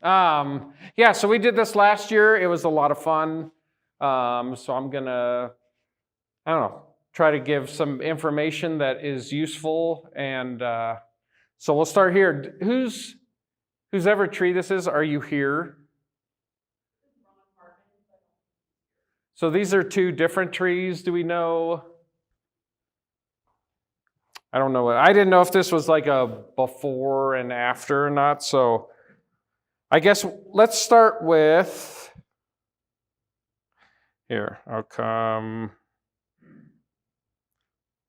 Yeah, so we did this last year. It was a lot of fun. So I'm gonna, I don't know, try to give some information that is useful. And so we'll start here. Whose ever tree this is, are you here? So these are two different trees. Do we know? I don't know. I didn't know if this was like a before and after or not. So I guess let's start with, here, I'll come,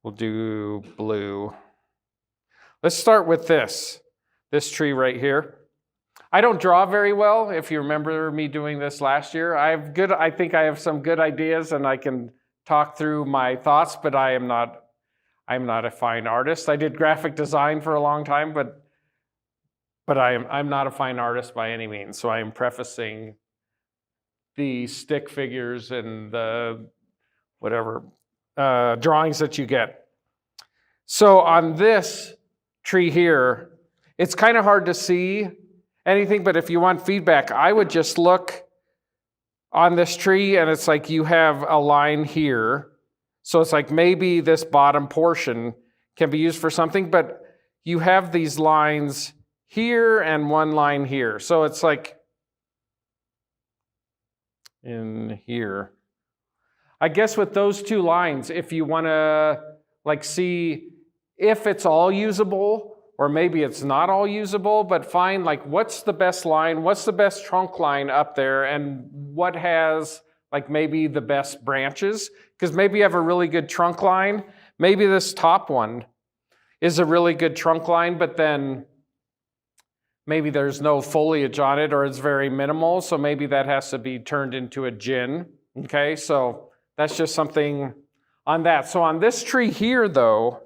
we'll do blue. Let's start with this tree right here. I don't draw very well, if you remember me doing this last year. I think I have some good ideas and I can talk through my thoughts, but I'm not a fine artist. I did graphic design for a long time, but I'm not a fine artist by any means. So I am prefacing the stick figures and the whatever drawings that you get. So on this tree here, it's kind of hard to see anything, but if you want feedback, I would just look on this tree and it's like you have a line here. So it's like maybe this bottom portion can be used for something, but you have these lines here and one line here. So it's like in here. I guess with those two lines, if you want to like see if it's all usable, or maybe it's not all usable, but find like what's the best line, what's the best trunk line up there, and what has like maybe the best branches, because maybe you have a really good trunk line. Maybe this top one is a really good trunk line, but then maybe there's no foliage on it or it's very minimal, so maybe that has to be turned into a gin, okay? So that's just something on that. So on this tree here though,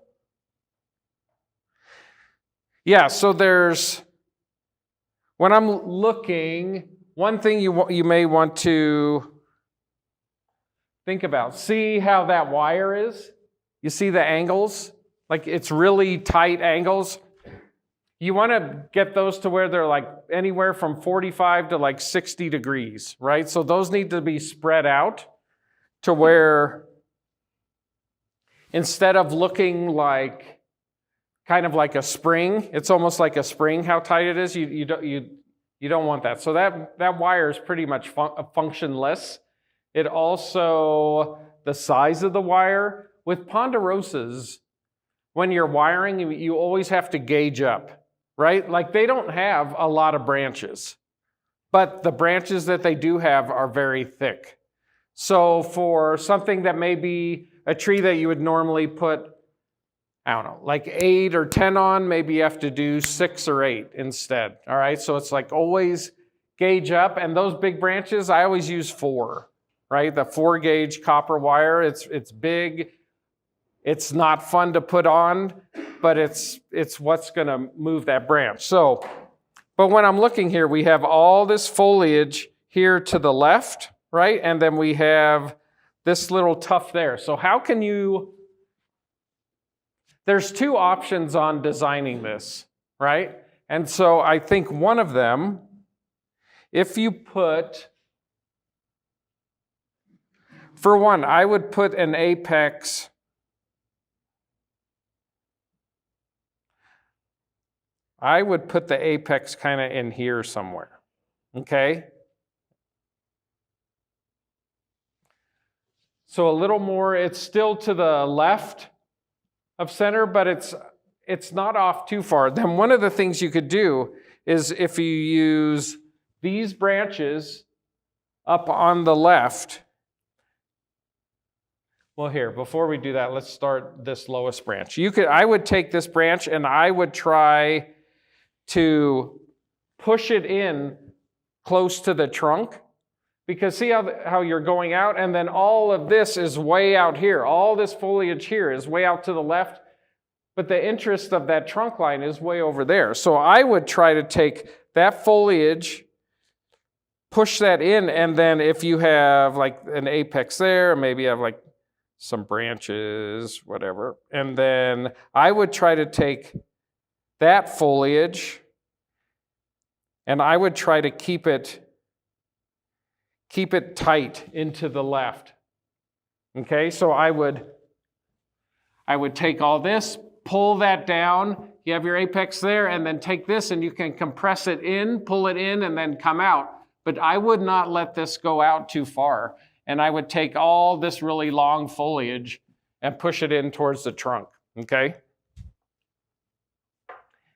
yeah, so there's, when I'm looking, one thing you may want to think about, see how that wire is? You see the angles? Like it's really tight angles. You want to get those to where they're like anywhere from 45 to like 60 degrees, right? So those need to be spread out to where instead of looking like kind of like a spring, it's almost like a spring how tight it is. You don't want that. So that wire is pretty much functionless. It also, the size of the wire, with ponderosas, when you're wiring, you always have to gauge up, right? Like they don't have a lot of branches, but the branches that they do have are very thick. So for something that may be a tree that you would normally put, I don't know, like 8 or 10 on, maybe you have to do 6 or 8 instead, all right? So it's like always gauge up, and those big branches, I always use 4, right? The 4 gauge copper wire, it's big. It's not fun to put on, but it's what's gonna move that branch. So, but when I'm looking here, we have all this foliage here to the left, right? And then we have this little tuft there. So how can you, there's 2 options on designing this, right? And so I think one of them, if you put, for one, I would put an apex kind of in here somewhere, okay? So a little more, it's still to the left of center, but it's not off too far. Then one of the things you could do is if you use these branches up on the left. Well, here, before we do that, let's start this lowest branch. I would take this branch and I would try to push it in close to the trunk, because see how you're going out, and then all of this is way out here. All this foliage here is way out to the left, but the interest of that trunk line is way over there. So I would try to take that foliage, push that in, and then if you have like an apex there, maybe you have like some branches, whatever, and then I would try to take that foliage And I would try to keep it tight into the left. Okay, so I would take all this, pull that down, you have your apex there, and then take this and you can compress it in, pull it in, and then come out. But I would not let this go out too far. And I would take all this really long foliage and push it in towards the trunk, okay?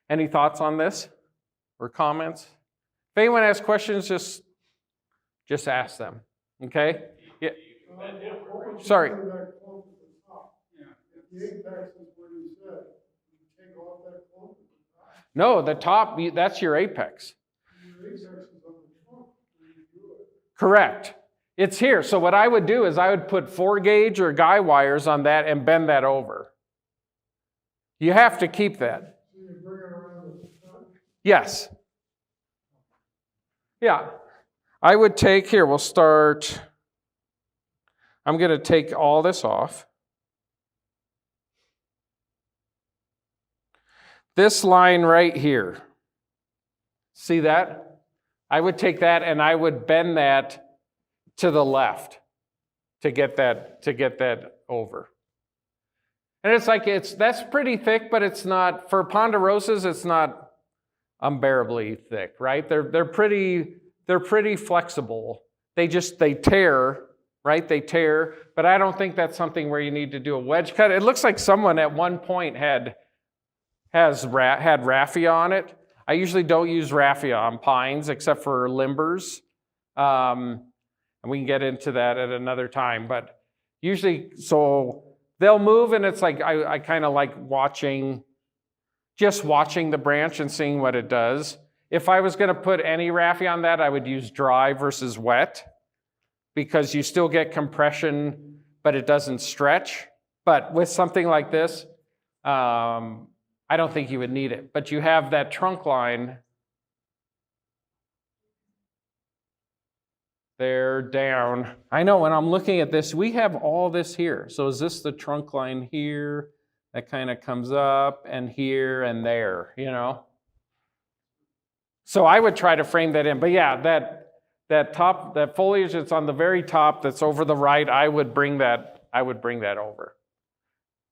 Any thoughts on this or comments? If anyone has questions, just ask them, okay? Yeah. Sorry. No, the top, that's your apex. Correct. It's here. So what I would do is I would put 4 gauge or guy wires on that and bend that over. You have to keep that. So you bring it around the front? Yes. Yeah. I would take, here, we'll start, I'm going to take all this off. This line right here, see that? I would take that and I would bend that to the left to get that over. And it's like, that's pretty thick, but it's not, for ponderosas, it's not unbearably thick, right? They're pretty flexible. They tear, right? They tear, but I don't think that's something where you need to do a wedge cut. It looks like someone at one point had raffia on it. I usually don't use raffia on pines except for limbers. And we can get into that at another time, but usually, so they'll move and it's like, I kind of like watching the branch and seeing what it does. If I was gonna put any raffia on that, I would use dry versus wet because you still get compression, but it doesn't stretch. But with something like this, I don't think you would need it, but you have that trunk line there down. I know when I'm looking at this, we have all this here. So is this the trunk line here that kind of comes up and here and there, you know? So I would try to frame that in, but yeah, that foliage that's on the very top that's over the right, I would bring that over.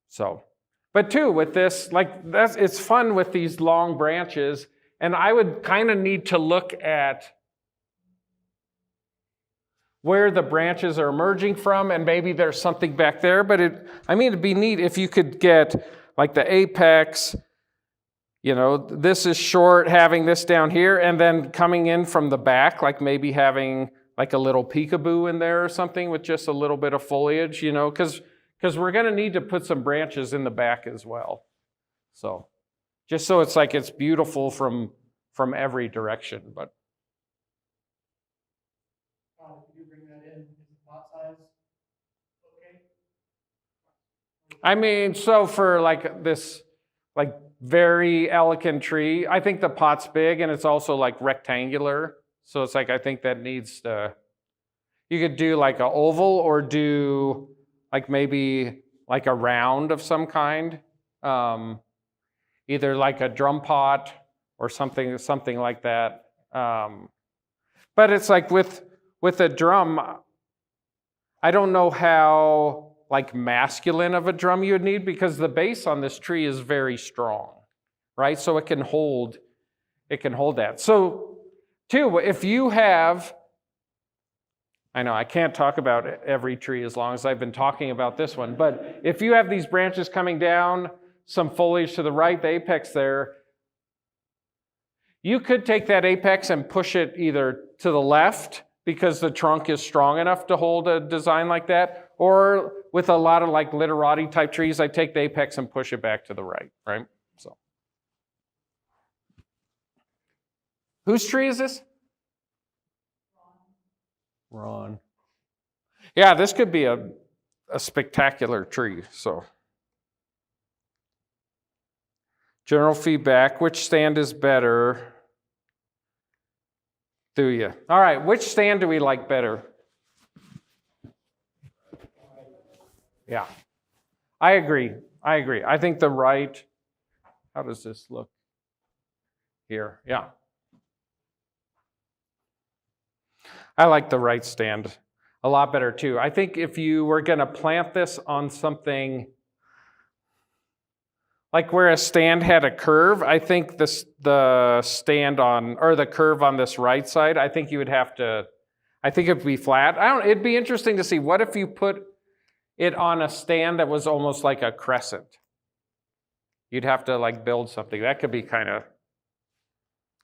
So. But too, with this, it's fun with these long branches, and I would kind of need to look at where the branches are emerging from, and maybe there's something back there, but it'd be neat if you could get like the apex, you know, this is short, having this down here, and then coming in from the back, like maybe having like a little peekaboo in there or something with just a little bit of foliage, you know, because we're going to need to put some branches in the back as well. So just so it's like it's beautiful from every direction. But could you bring that in? Is the pot size okay? I mean, so for like this like very elegant tree, I think the pot's big and it's also like rectangular. So it's like I think that needs to, you could do like an oval or do like maybe like a round of some kind, either like a drum pot or something like that. But it's like with a drum, I don't know how like masculine of a drum you would need because the base on this tree is very strong, right? So it can hold that. So too, if you have, I know I can't talk about every tree as long as I've been talking about this one, but if you have these branches coming down, some foliage to the right, the apex there, you could take that apex and push it either to the left because the trunk is strong enough to hold a design like that, or with a lot of like literati type trees, I take the apex and push it back to the right? So, whose tree is this? Ron. Yeah, this could be a spectacular tree. So, general feedback, which stand is better? Do you? All right, which stand do we like better? Yeah, I agree. I think the right, how does this look here? Yeah. I like the right stand a lot better too. I think if you were going to plant this on something like where a stand had a curve, I think the stand on, or the curve on this right side, I think you would have to, I think it'd be flat. It'd be interesting to see, what if you put it on a stand that was almost like a crescent? You'd have to like build something. That could be kind of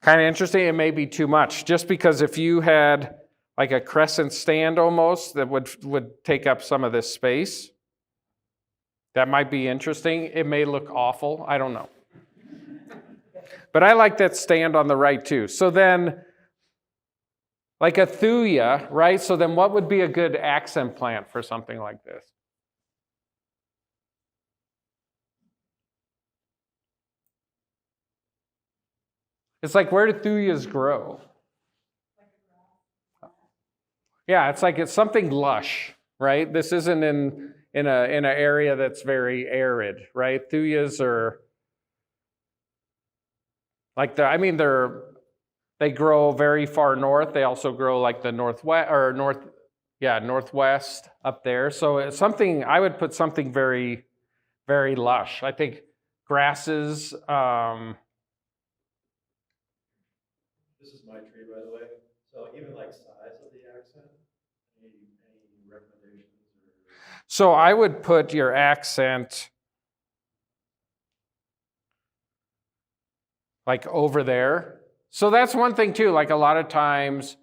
interesting. It may be too much, just because if you had like a crescent stand almost that would take up some of this space, that might be interesting. It may look awful. I don't know. But I like that stand on the right too. So then, like a thuya, right? So then what would be a good accent plant for something like this? It's like, where do thuyas grow? Yeah, it's something lush, right? This isn't in an area that's very arid, right? Thuyas are like they grow very far north. They also grow like the northwest up there. So it's something, I would put something very, very lush. I think grasses. This is my tree, by the way. So even like size of the accent, any recommendations? So I would put your accent like over there. So that's one thing too, like a lot of times,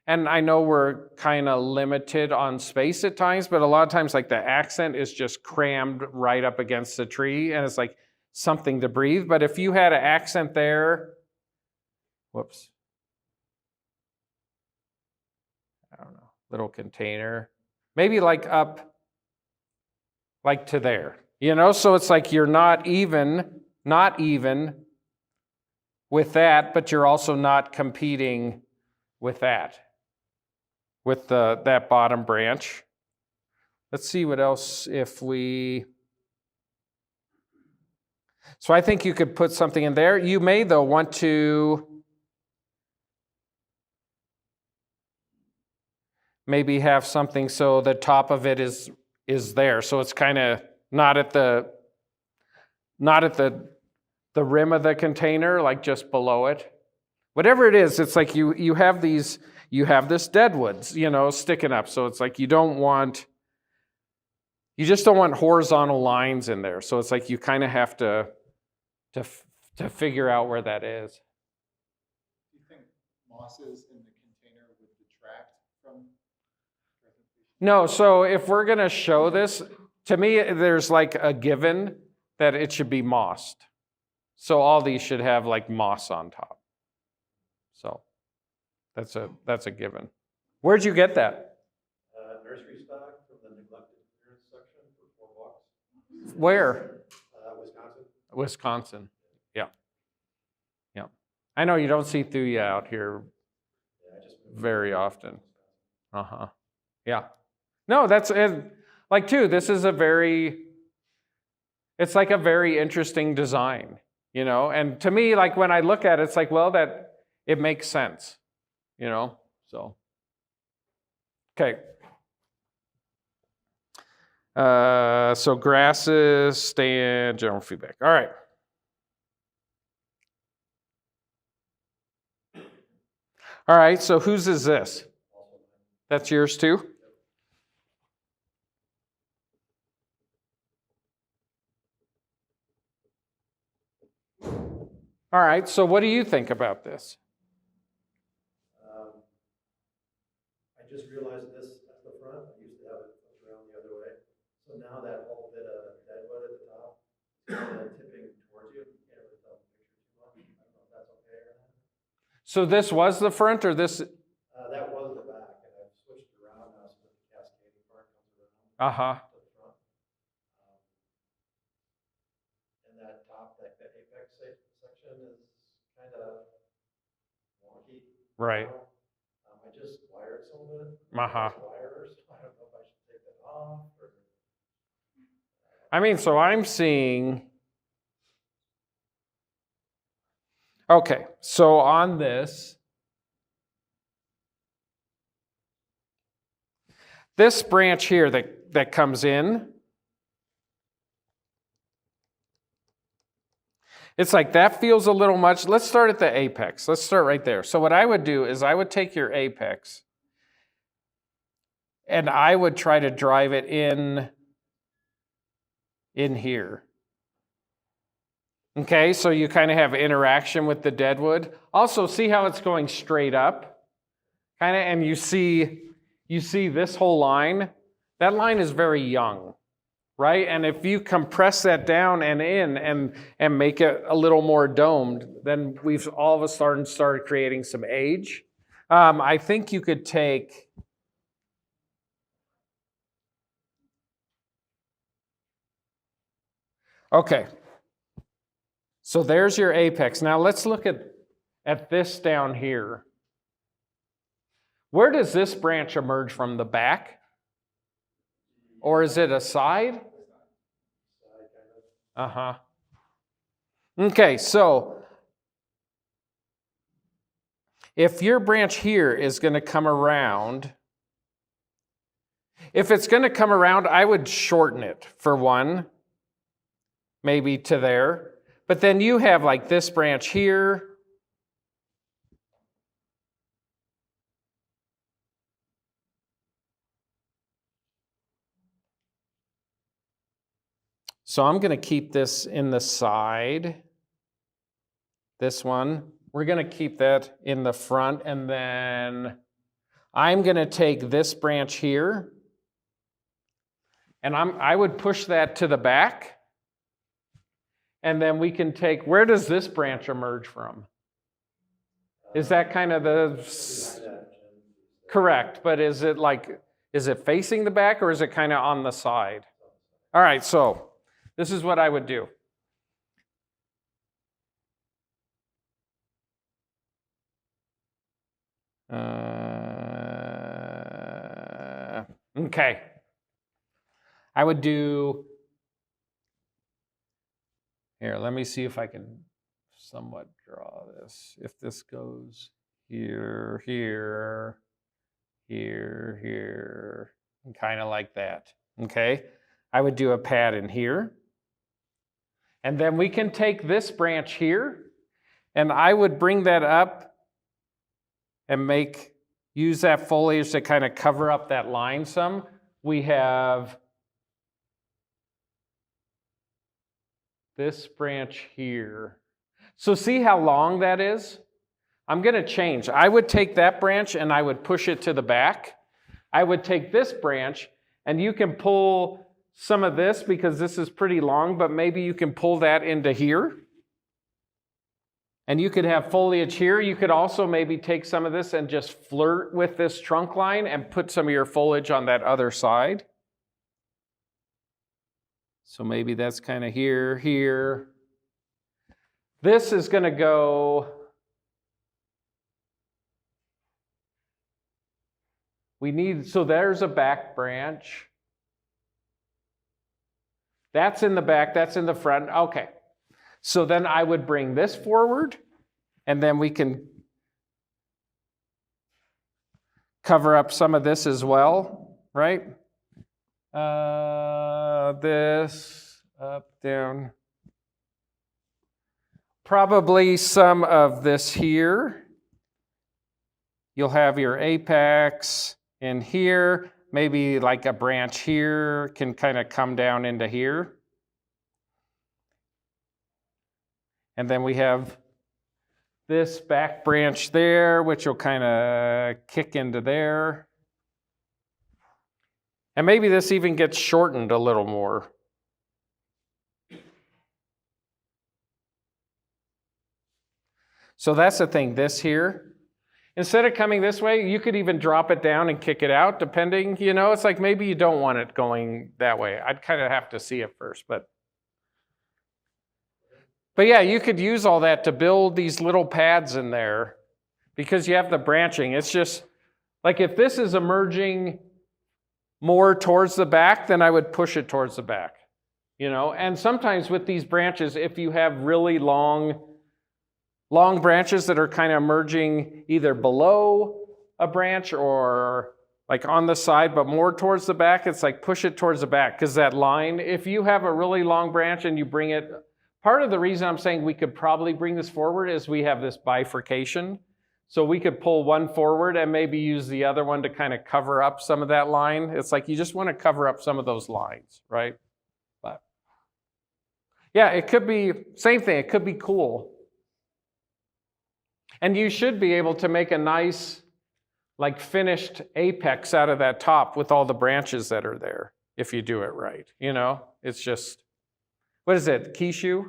and I know we're kind of limited on space at times, but a lot of times like the accent is just crammed right up against the tree and it's like something to breathe. But if you had an accent there, whoops. I don't know, little container, maybe like up like to there, so it's like you're not even with that, but you're also not competing with that, with that bottom branch. Let's see what else so I think you could put something in there. You may though want to maybe have something so the top of it is there. So it's kind of not at the rim of the container, like just below it. Whatever it is, it's like you have this deadwoods, sticking up. So it's like you just don't want horizontal lines in there. So it's like you kind of have to figure out where that is. Do you think mosses in the container would detract from? No, so if we're going to show this, to me, there's like a given that it should be mossed. So all these should have like moss on top. So that's a given. Where'd you get that? Nursery stock from the neglected clearance section for $4. Where? Wisconsin. Wisconsin. Yeah. Yeah. I know you don't see thuya out here very often. Uh-huh. Yeah. No, that's like too, this is it's like a very interesting design, and to me, like when I look at it, it's like, well, that it makes sense, so. Okay. So grasses, stand, general feedback. All right. All right, so whose is this? That's yours too? All right, so what do you think about this? I just realized this at the front. I used to have it flipped around the other way. So now that whole bit of deadwood at the top is kind of tipping towards you. You can't really tell the picture too much. I don't know if that's okay or not. So this was the front, or this? That was the back, and I've switched it around now so that the cascading part comes around Uh-huh. to the front. And that top, like the apex section is kind of wonky. Right. I just wired some of it. Uh-huh. Wires. I don't know if I should take that off or. I mean, so I'm seeing. Okay, so on this, this branch here that comes in, it's like that feels a little much. Let's start at the apex. Let's start right there. So what I would do is I would take your apex and I would try to drive it in here. Okay, so you kind of have interaction with the deadwood. Also, see how it's going straight up? Kind of, and you see this whole line? That line is very young, right? And if you compress that down and in and make it a little more domed, then we've all of a sudden started creating some age. I think you could take... Okay. So there's your apex. Now let's look at this down here. Where does this branch emerge from? The back? Or is it a side? Uh-huh. Okay, so if your branch here is going to come around, if it's going to come around, I would shorten it for one, maybe to there. But then you have like this branch here. So I'm going to keep this in the side. This one. We're going to keep that in the front. And then I'm going to take this branch here. And I would push that to the back. And then we can take, where does this branch emerge from? Is that kind of the... Correct, but is it facing the back or is it kind of on the side? All right, so this is what I would do. Okay. I would do... Here, let me see if I can somewhat draw this. If this goes here, here, here, here, and kind of like that, okay? I would do a pad in here. And then we can take this branch here, and I would bring that up and use that foliage to kind of cover up that line some. We have this branch here. So see how long that is? I'm going to change. I would take that branch and I would push it to the back. I would take this branch and you can pull some of this because this is pretty long, but maybe you can pull that into here. And you could have foliage here. You could also maybe take some of this and just flirt with this trunk line and put some of your foliage on that other side. So maybe that's kind of here, here. This is going to go... So there's a back branch. That's in the back, that's in the front. Okay. So then I would bring this forward, and then we can cover up some of this as well, right? This, up, down. Probably some of this here. You'll have your apex in here. Maybe like a branch here can kind of come down into here. And then we have this back branch there, which will kind of kick into there. And maybe this even gets shortened a little more. So that's the thing, this here. Instead of coming this way, you could even drop it down and kick it out, depending, it's like maybe you don't want it going that way. I'd kind of have to see it first, but yeah, you could use all that to build these little pads in there because you have the branching. It's just, like if this is emerging more towards the back, then I would push it towards the back, And sometimes with these branches, if you have really long branches that are kind of emerging either below a branch or like on the side, but more towards the back. It's like push it towards the back, because that line, if you have a really long branch and you bring it, part of the reason I'm saying we could probably bring this forward is we have this bifurcation. So we could pull one forward and maybe use the other one to kind of cover up some of that line. It's like you just want to cover up some of those lines, right? But yeah, it could be, same thing, it could be cool. And you should be able to make a nice, like finished apex out of that top with all the branches that are there, if you do it right, you know? It's just, what is it, Kishu?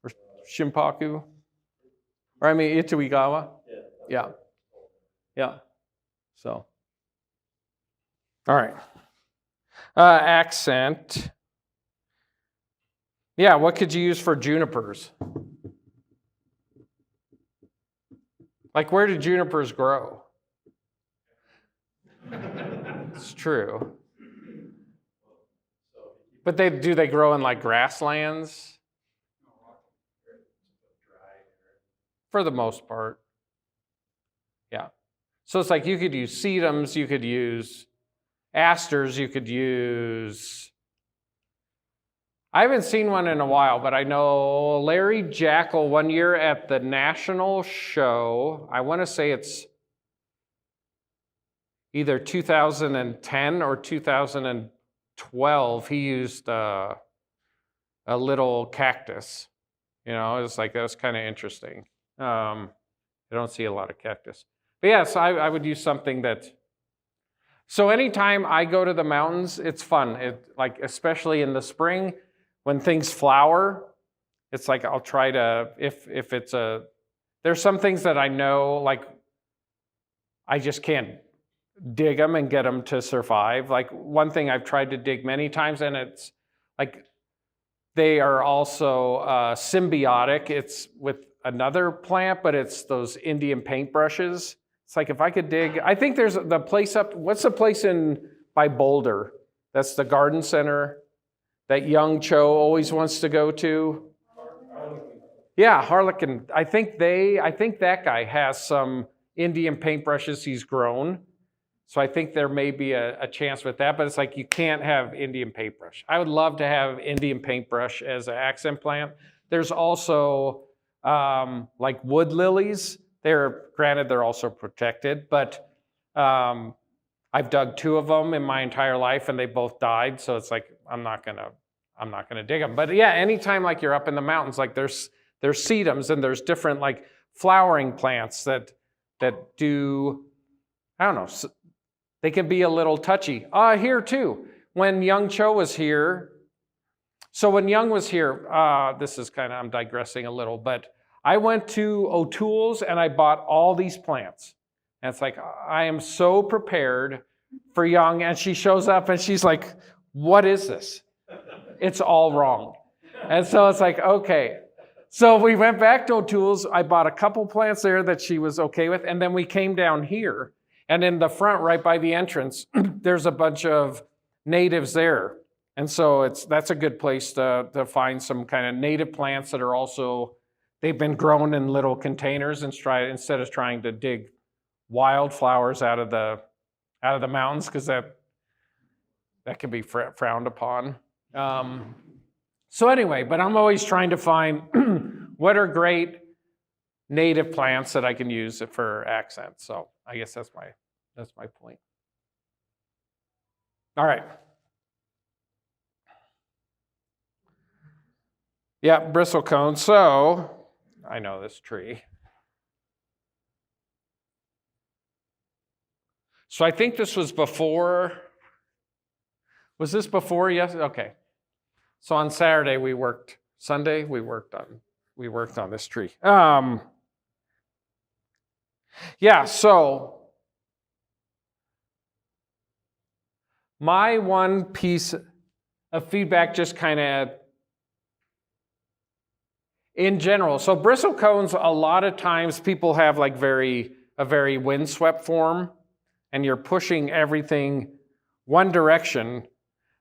Or Shimpaku? Or I mean, Ituigawa? Yeah. Yeah. So. All right. Accent. Yeah, what could you use for junipers? Like, where do junipers grow? It's true. But do they grow in like grasslands? For the most part. Yeah. So it's like you could use sedums, you could use asters, you could use... I haven't seen one in a while, but I know Larry Jackal one year at the national show, I want to say it's either 2010 or 2012, he used a little cactus. You know, it's like, that was kind of interesting. I don't see a lot of cactus. But yes, I would use something that... So anytime I go to the mountains, it's fun. Like, especially in the spring, when things flower, it's like I'll try to, if it's a... There's some things that I know, like, I just can't dig them and get them to survive. Like, one thing I've tried to dig many times, and it's like, they are also symbiotic. It's with another plant, but it's those Indian paintbrushes. It's like, if I could dig, I think there's the place up, what's the place by Boulder? That's the garden center that Young Cho always wants to go to. Yeah, Harlequin. I think that guy has some Indian paintbrushes he's grown. So I think there may be a chance with that, but it's like you can't have Indian paintbrush. I would love to have Indian paintbrush as an accent plant. There's also like wood lilies. Granted, they're also protected, but I've dug 2 of them in my entire life and they both died. So it's like, I'm not gonna dig them. But yeah, anytime like you're up in the mountains, like there's sedums and there's different like flowering plants that do, I don't know, they can be a little touchy. Here too, when Young Cho was here, so when Young was here, this is kind of, I'm digressing a little, but I went to O'Toole's and I bought all these plants. And it's like, I am so prepared for Young, and she shows up and she's like, what is this? It's all wrong. And so it's like, okay. So we went back to O'Toole's, I bought a couple plants there that she was okay with, and then we came down here. And in the front, right by the entrance, there's a bunch of natives there. And so that's a good place to find some kind of native plants that are also, they've been grown in little containers and instead of trying to dig wildflowers out of the mountains, because that can be frowned upon. So anyway, but I'm always trying to find what are great native plants that I can use for accents. So I guess that's my point. All right. Yeah, bristlecone. So I know this tree. So I think this was before. Was this before? Yes. Okay. So on Saturday Sunday we worked on this tree. Yeah, so my one piece of feedback, just kind of in general. So bristlecones, a lot of times people have like a very windswept form, and you're pushing everything one direction.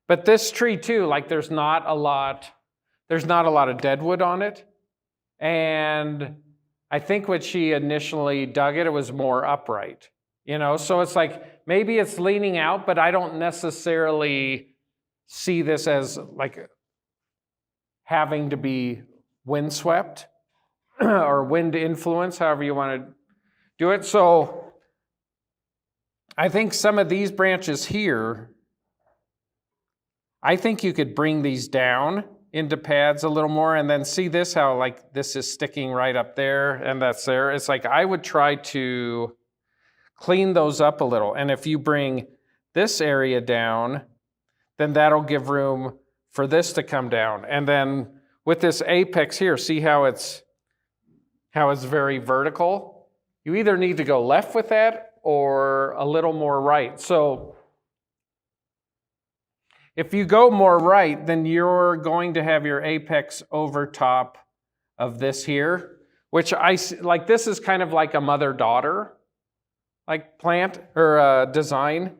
But this tree too, like there's not a lot of deadwood on it. And I think when she initially dug it, it was more upright, you know? So it's like maybe it's leaning out, but I don't necessarily see this as like having to be windswept or wind influence, however you want to do it. So I think some of these branches here, I think you could bring these down into pads a little more, and then see this, how like this is sticking right up there and that's there. It's like I would try to clean those up a little. And if you bring this area down, then that'll give room for this to come down. And then with this apex here, see how it's very vertical? You either need to go left with that or a little more right. So if you go more right, then you're going to have your apex over top of this here, which like this is kind of like a mother-daughter like plant or design.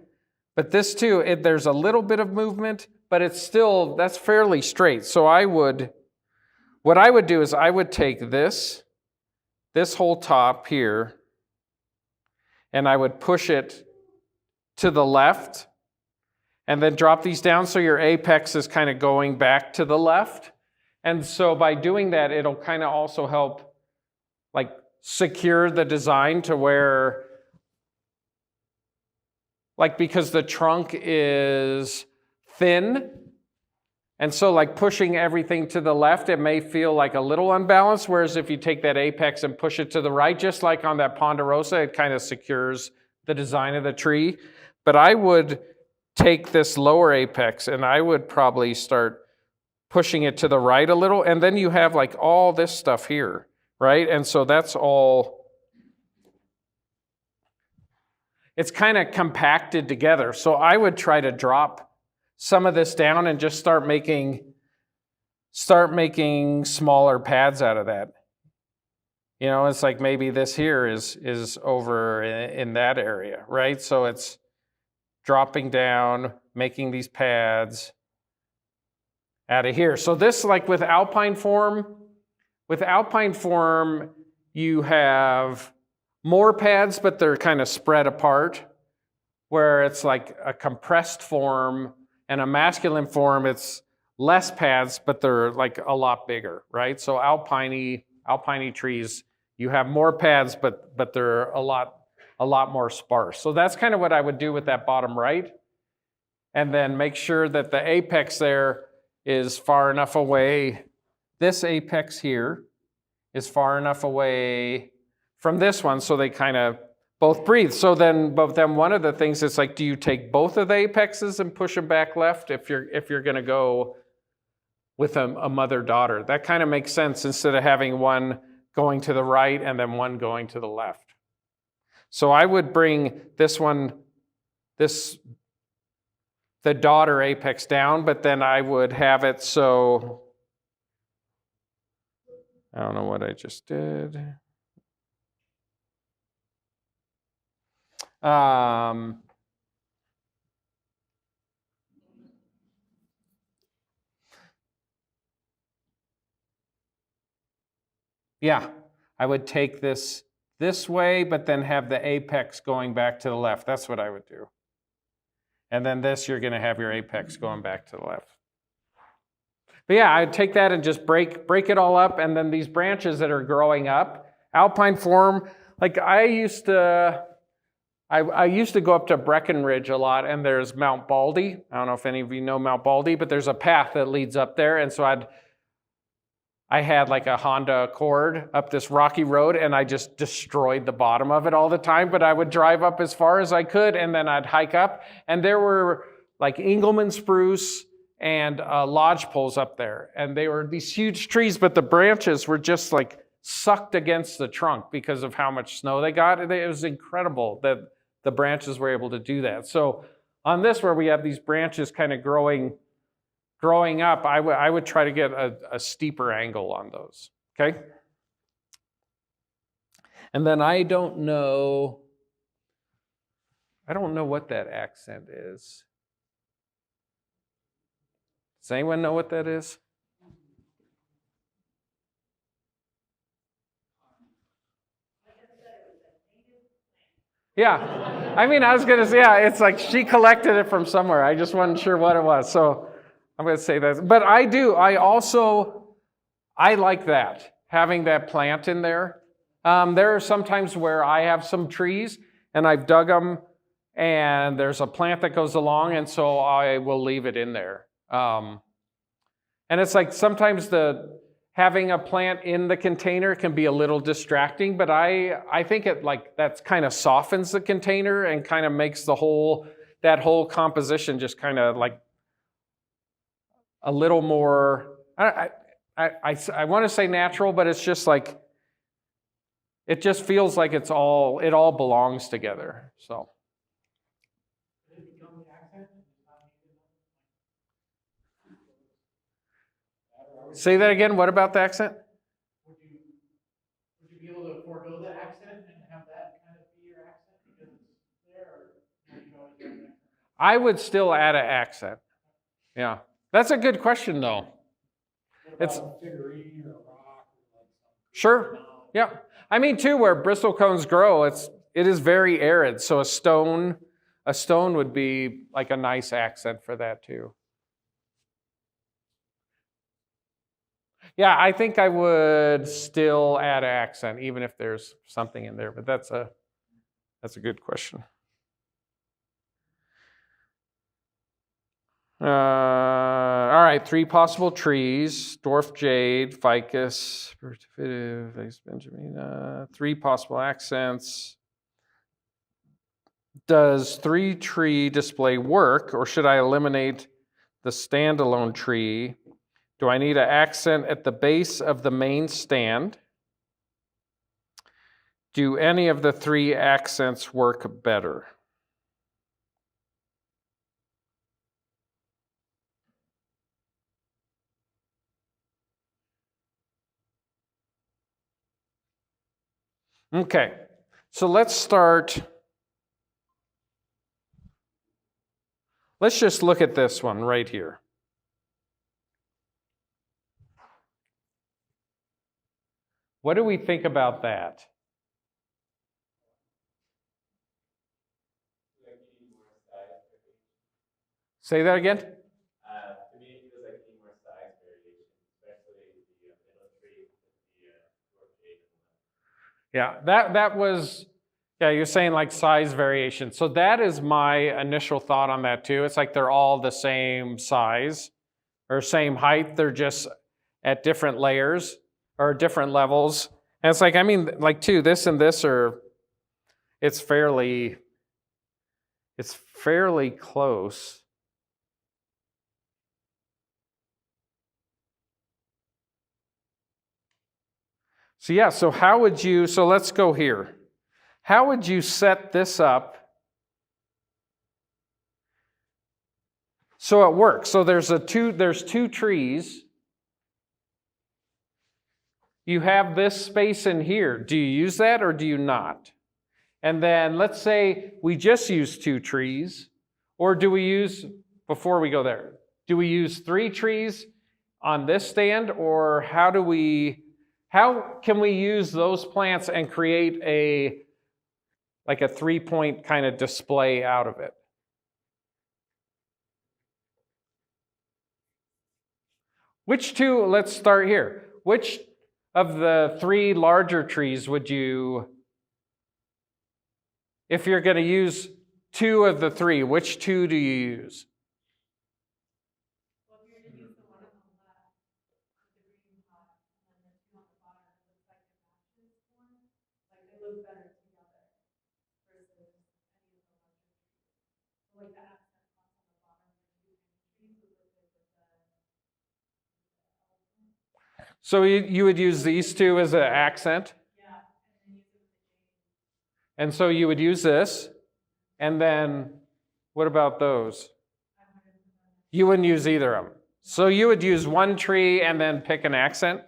But this too, there's a little bit of movement, but it's still, that's fairly straight. So what I would do is I would take this whole top here, and I would push it to the left, and then drop these down so your apex is kind of going back to the left. And so by doing that, it'll kind of also help like secure the design to where, like because the trunk is thin, and so like pushing everything to the left, it may feel like a little unbalanced, whereas if you take that apex and push it to the right, just like on that ponderosa, it kind of secures the design of the tree. But I would take this lower apex and I would probably start pushing it to the right a little, and then you have like all this stuff here, right? And so that's all, it's kind of compacted together. So I would try to drop some of this down and just start making smaller pads out of that. You know, it's like maybe this here is over in that area, right? So it's dropping down, making these pads out of here. So this, like with alpine form, you have more pads, but they're kind of spread apart, where it's like a compressed form and a masculine form, it's less pads, but they're like a lot bigger, right? So alpine trees, you have more pads, but they're a lot more sparse. So that's kind of what I would do with that bottom right. And then make sure that the apex there is far enough away. This apex here is far enough away from this one so they kind of both breathe. So then, but then one of the things is like, do you take both of the apexes and push them back left if you're going to go with a mother-daughter? That kind of makes sense instead of having one going to the right and then one going to the left. So I would bring this one, the daughter apex down, but then I would have it so, I don't know what I just did. Yeah, I would take this way, but then have the apex going back to the left. That's what I would do. And then this, you're going to have your apex going back to the left. But yeah, I'd take that and just break it all up, and then these branches that are growing up, alpine form, like I used to go up to Breckenridge a lot, and there's Mount Baldy. I don't know if any of you know Mount Baldy, but there's a path that leads up there, and so I had like a Honda Accord up this rocky road, and I just destroyed the bottom of it all the time, but I would drive up as far as I could, and then I'd hike up, and there were like Engelmann spruce and lodgepoles up there, and they were these huge trees, but the branches were just like sucked against the trunk because of how much snow they got. It was incredible that the branches were able to do that. So on this, where we have these branches kind of growing up, I would try to get a steeper angle on those, okay? And then I don't know what that accent is. Does anyone know what that is? Yeah, I mean, I was going to say, yeah, it's like she collected it from somewhere. I just wasn't sure what it was. So I'm going to say that. But I like that, having that plant in there. There are some times where I have some trees and I've dug them and there's a plant that goes along, and so I will leave it in there. And it's like sometimes having a plant in the container can be a little distracting, but I think it like that's kind of softens the container and kind of makes that whole composition just kind of like a little more, I want to say natural, but it's just like, it just feels like it all belongs together. So. Does it become the accent? Say that again. What about the accent? Would you be able to forego the accent and have that kind of be your accent because it's there, or you always have an accent? I would still add an accent. Yeah. That's a good question, though. What about a figurine or a rock or like something? Sure. Yeah. I mean, too, where bristle cones grow, it is very arid. So a stone would be like a nice accent for that too. Yeah, I think I would still add an accent, even if there's something in there. But that's a good question. All right, 3 possible trees: dwarf jade, ficus, benjamina. 3 possible accents. Does 3-tree display work, or should I eliminate the standalone tree? Do I need an accent at the base of the main stand? Do any of the 3 accents work better? Okay, so let's start. Let's just look at this one right here. What do we think about that? Say that again? To me, it feels like you need more size variation, especially the middle tree with the dwarf jade. Yeah, that was, yeah, you're saying like size variation. So that is my initial thought on that too. It's like they're all the same size or same height. They're just at different layers or different levels. And it's like, I mean, like too, this and this it's fairly close. So yeah, so let's go here. How would you set this up so it works? So there's 2 trees. You have this space in here. Do you use that or do you not? And then let's say we just use 2 trees, or do we use, before we go there, do we use 3 trees on this stand, or how can we use those plants and create a 3-point kind of display out of it? Which 2, let's start here. Which of the 3 larger trees would you, if you're going to use 2 of the 3, which 2 do you use? Well, if you're going to use the one on the left with the green pot, and then the 2 on the bottom, it looks like it matches one. Like they look better together versus any of the larger trees. So like the accent pots on the bottom for 2 tiny trees would look good with the elephant. So you would use these 2 as an accent? Yeah, and then use it with the jade. And so you would use this, and then what about those? You wouldn't use either of them. So you would use 1 tree and then pick an accent? Or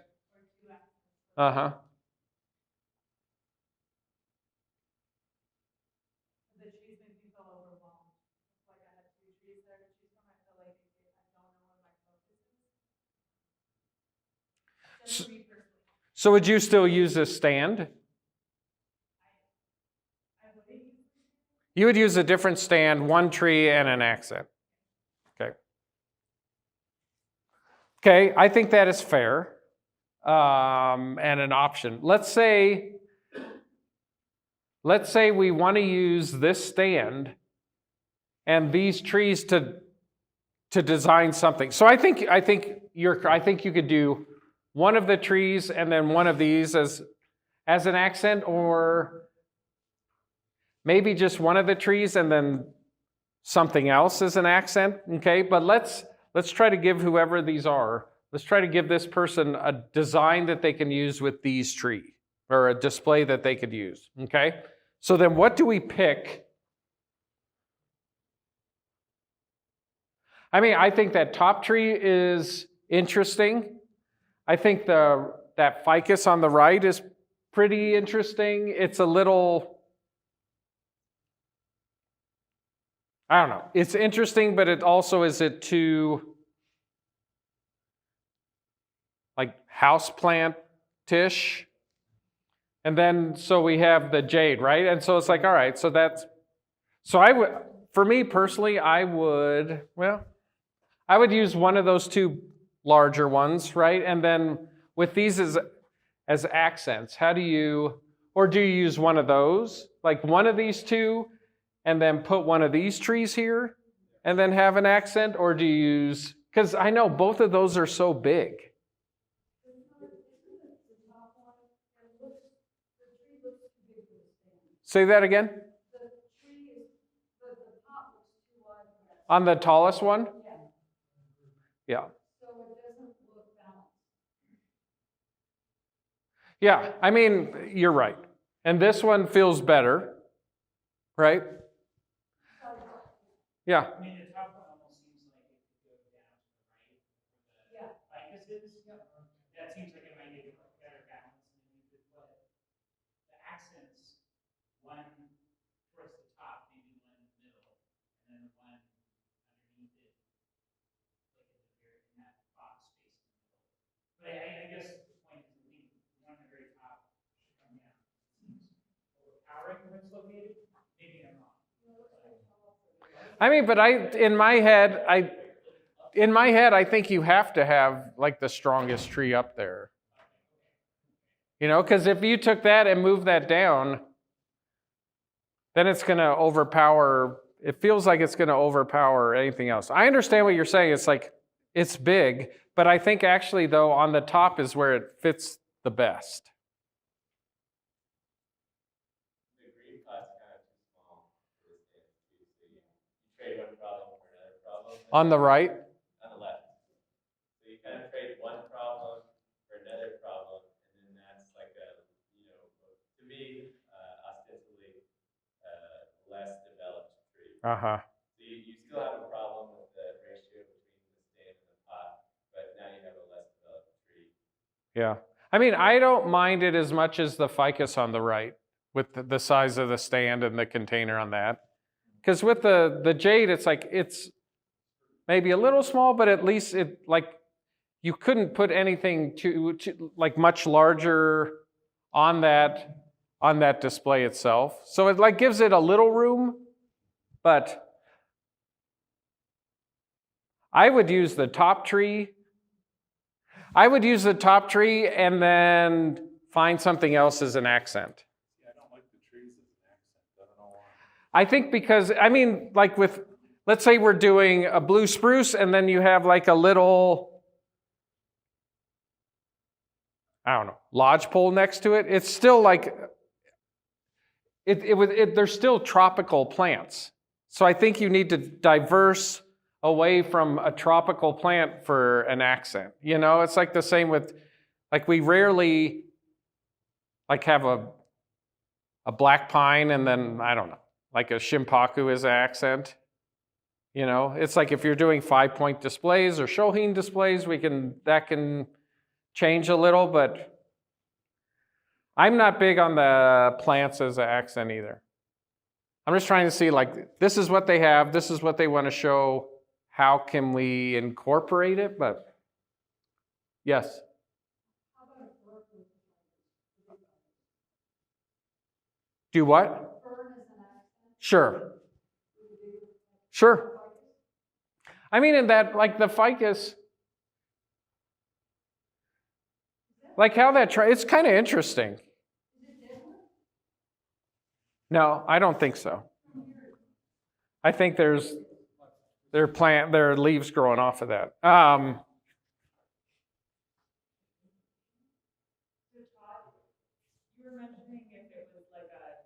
2 accents. Uh-huh. The trees make me feel overwhelmed. Like I had 2 trees there to choose from. I feel like I don't know where my focus is. Just me personally. So would you still use this stand? I would use it. You would use a different stand, one tree and an accent. Okay. Okay, I think that is fair and an option. Let's say we want to use this stand and these trees to design something. So I think you could do one of the trees and then one of these as an accent, or maybe just one of the trees and then something else as an accent. Okay, but let's try to give whoever these are. Let's try to give this person a design that they can use with these trees, or a display that they could use. Okay, so then what do we pick? I mean, I think that top tree is interesting. I think that ficus on the right is pretty interesting. It's a little, I don't know. It's interesting, but it also, is it too like houseplant-ish? And then, so we have the jade, right? And so it's like, all right, so I would, for me personally, I would use one of those two larger ones, right? And then with these as accents, do you use one of those? Like one of these two, and then put one of these trees here, and then have an accent? Or do you use, because I know both of those are so big. Say that again? On the tallest one? Yeah. Yeah, I mean, you're right. And this one feels better, right? Yeah. I mean, the top one almost seems like it could go down to the right. Yeah. Ficuses, that seems like it might give a better balance, and then you could put the accents, one towards the top, maybe one in the middle, and then one underneath it, like in that box space in the middle. But I guess the point is, the one at the very top should come down. It seems overpowering where it's located. Maybe I'm wrong. I mean, but in my head, I think you have to have like the strongest tree up there. You know, because if you took that and moved that down, then it's going to overpower, it feels like it's going to overpower anything else. I understand what you're saying. It's like, it's big, but I think actually, though, on the top is where it fits the best. The green pot's kind of too small for this stand too, so you trade one problem for another problem. On the right? On the left. So you kind of trade one problem for another problem, and then that's like a, to me, ostensibly less developed tree. Uh-huh. So you still have a problem with the ratio between the stand and the pot, but now you have a less developed tree. Yeah. I mean, I don't mind it as much as the ficus on the right, with the size of the stand and the container on that. Because with the jade, it's like, it's maybe a little small, but at least it, like, you couldn't put anything too like much larger on that display itself. So it like gives it a little room, but I would use the top tree. I would use the top tree and then find something else as an accent. Yeah, I don't like the trees as an accent. I don't know why. I think because, I mean, like with, let's say we're doing a blue spruce and then you have like a little, I don't know, lodgepole next to it. It's still like, there's still tropical plants. So I think you need to diverse away from a tropical plant for an accent. You know, it's like the same with, like we rarely like have a black pine and then, I don't know, like a shimpaku as an accent. You know, it's like if you're doing 5-point displays or shohin displays, that can change a little, but I'm not big on the plants as an accent either. I'm just trying to see, like, this is what they have, this is what they want to show, how can we incorporate it? But yes. Do what? Sure. Sure. I mean, in that, like the ficus, like how that, it's kind of interesting. No, I don't think so. I think there are leaves growing off of that. You were mentioning if it was like a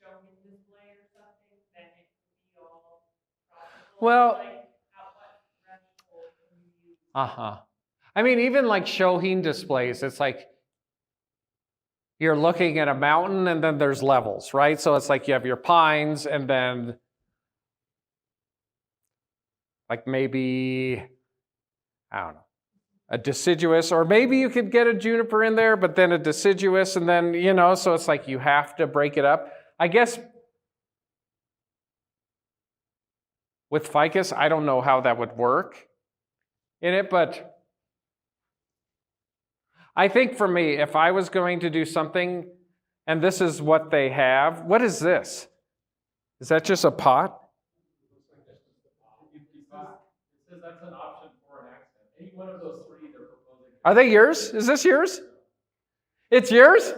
showing display or something, then it would be all tropical. Well, like at what threshold can you use? I mean, even like Shohin displays, it's like you're looking at a mountain and then there's levels, right? So it's like you have your pines and then like maybe, I don't know, a deciduous, or maybe you could get a juniper in there, but then a deciduous, and then, so it's like you have to break it up. I guess with ficus, I don't know how that would work in it, but I think for me, if I was going to do something, and this is what they have, what is this? Is that just a pot? It says that's an option for an accent. Any one of those three they're proposing. Are they yours? Is this yours? It's yours?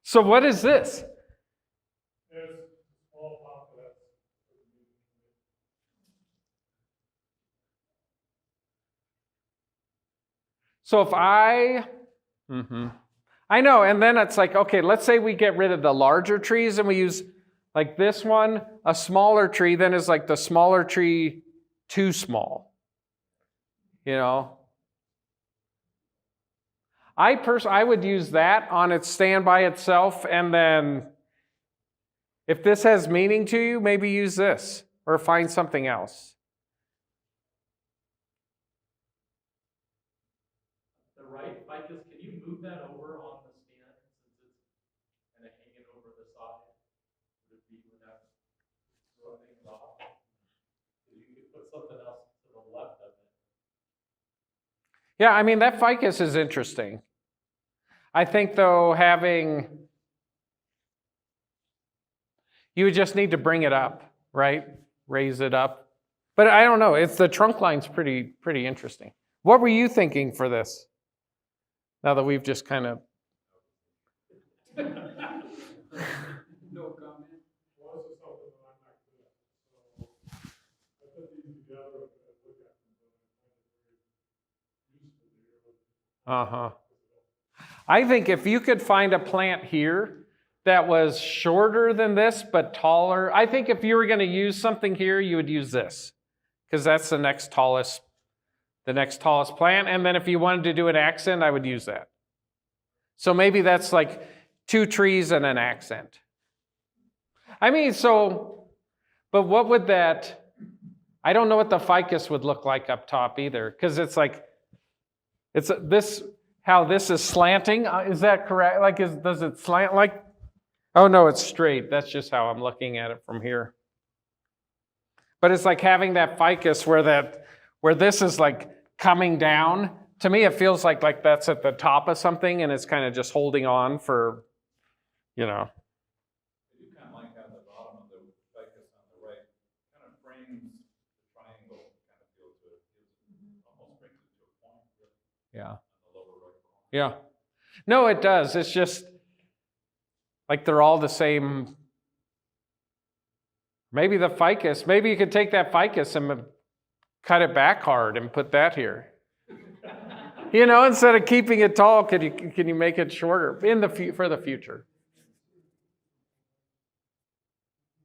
So what is this? There's a small pot that's. So if I know, and then it's like, okay, let's say we get rid of the larger trees and we use like this one, a smaller tree, then is like the smaller tree too small? I would use that on its stand by itself, and then if this has meaning to you, maybe use this or find something else. The right ficus, can you move that over on the stand since it's kind of hanging over the socket? Would it be enough to throw things off? You could put something else to the left of it. Yeah, I mean, that ficus is interesting. I think, though, you would just need to bring it up, right? Raise it up. But I don't know. The trunk line's pretty interesting. What were you thinking for this? Now that we've just kind of... No comment. Well, this is something that I'm not good at. So I put these together and look at them, but I find it very useful to hear. I think if you could find a plant here that was shorter than this but taller, I think if you were going to use something here, you would use this, because that's the next tallest plant. And then if you wanted to do an accent, I would use that. So maybe that's like 2 trees and an accent. I mean, but what would that, I don't know what the ficus would look like up top either, because it's like, it's this, how this is slanting. Is that correct? Like, does it slant like, oh no, it's straight. That's just how I'm looking at it from here. But it's like having that ficus where this is like coming down. To me, it feels like that's at the top of something and it's kind of just holding on for, I do kind of like how the bottom of the ficus on the right kind of frames the triangle kind of feel to it. It almost brings it to a point. Yeah. On the lower right corner. Yeah. No, it does. It's just like they're all the same. Maybe the ficus, maybe you could take that ficus and cut it back hard and put that here. Instead of keeping it tall, can you make it shorter for the future?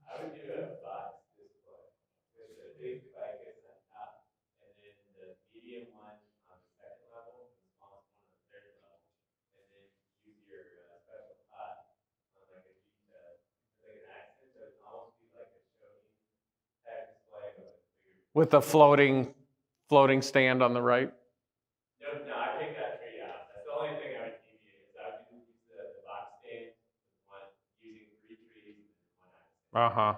I would do a box display with a big ficus on top, and then the medium one on the second level, the smallest one on the third level, and then use your special pot on like a like an accent, so it's almost be like a showing type display, but it's bigger. With a floating stand on the right. No, I take that tree out. That's the only thing I would deviate. Is I would use the box stand with using 3 trees and 1 accent.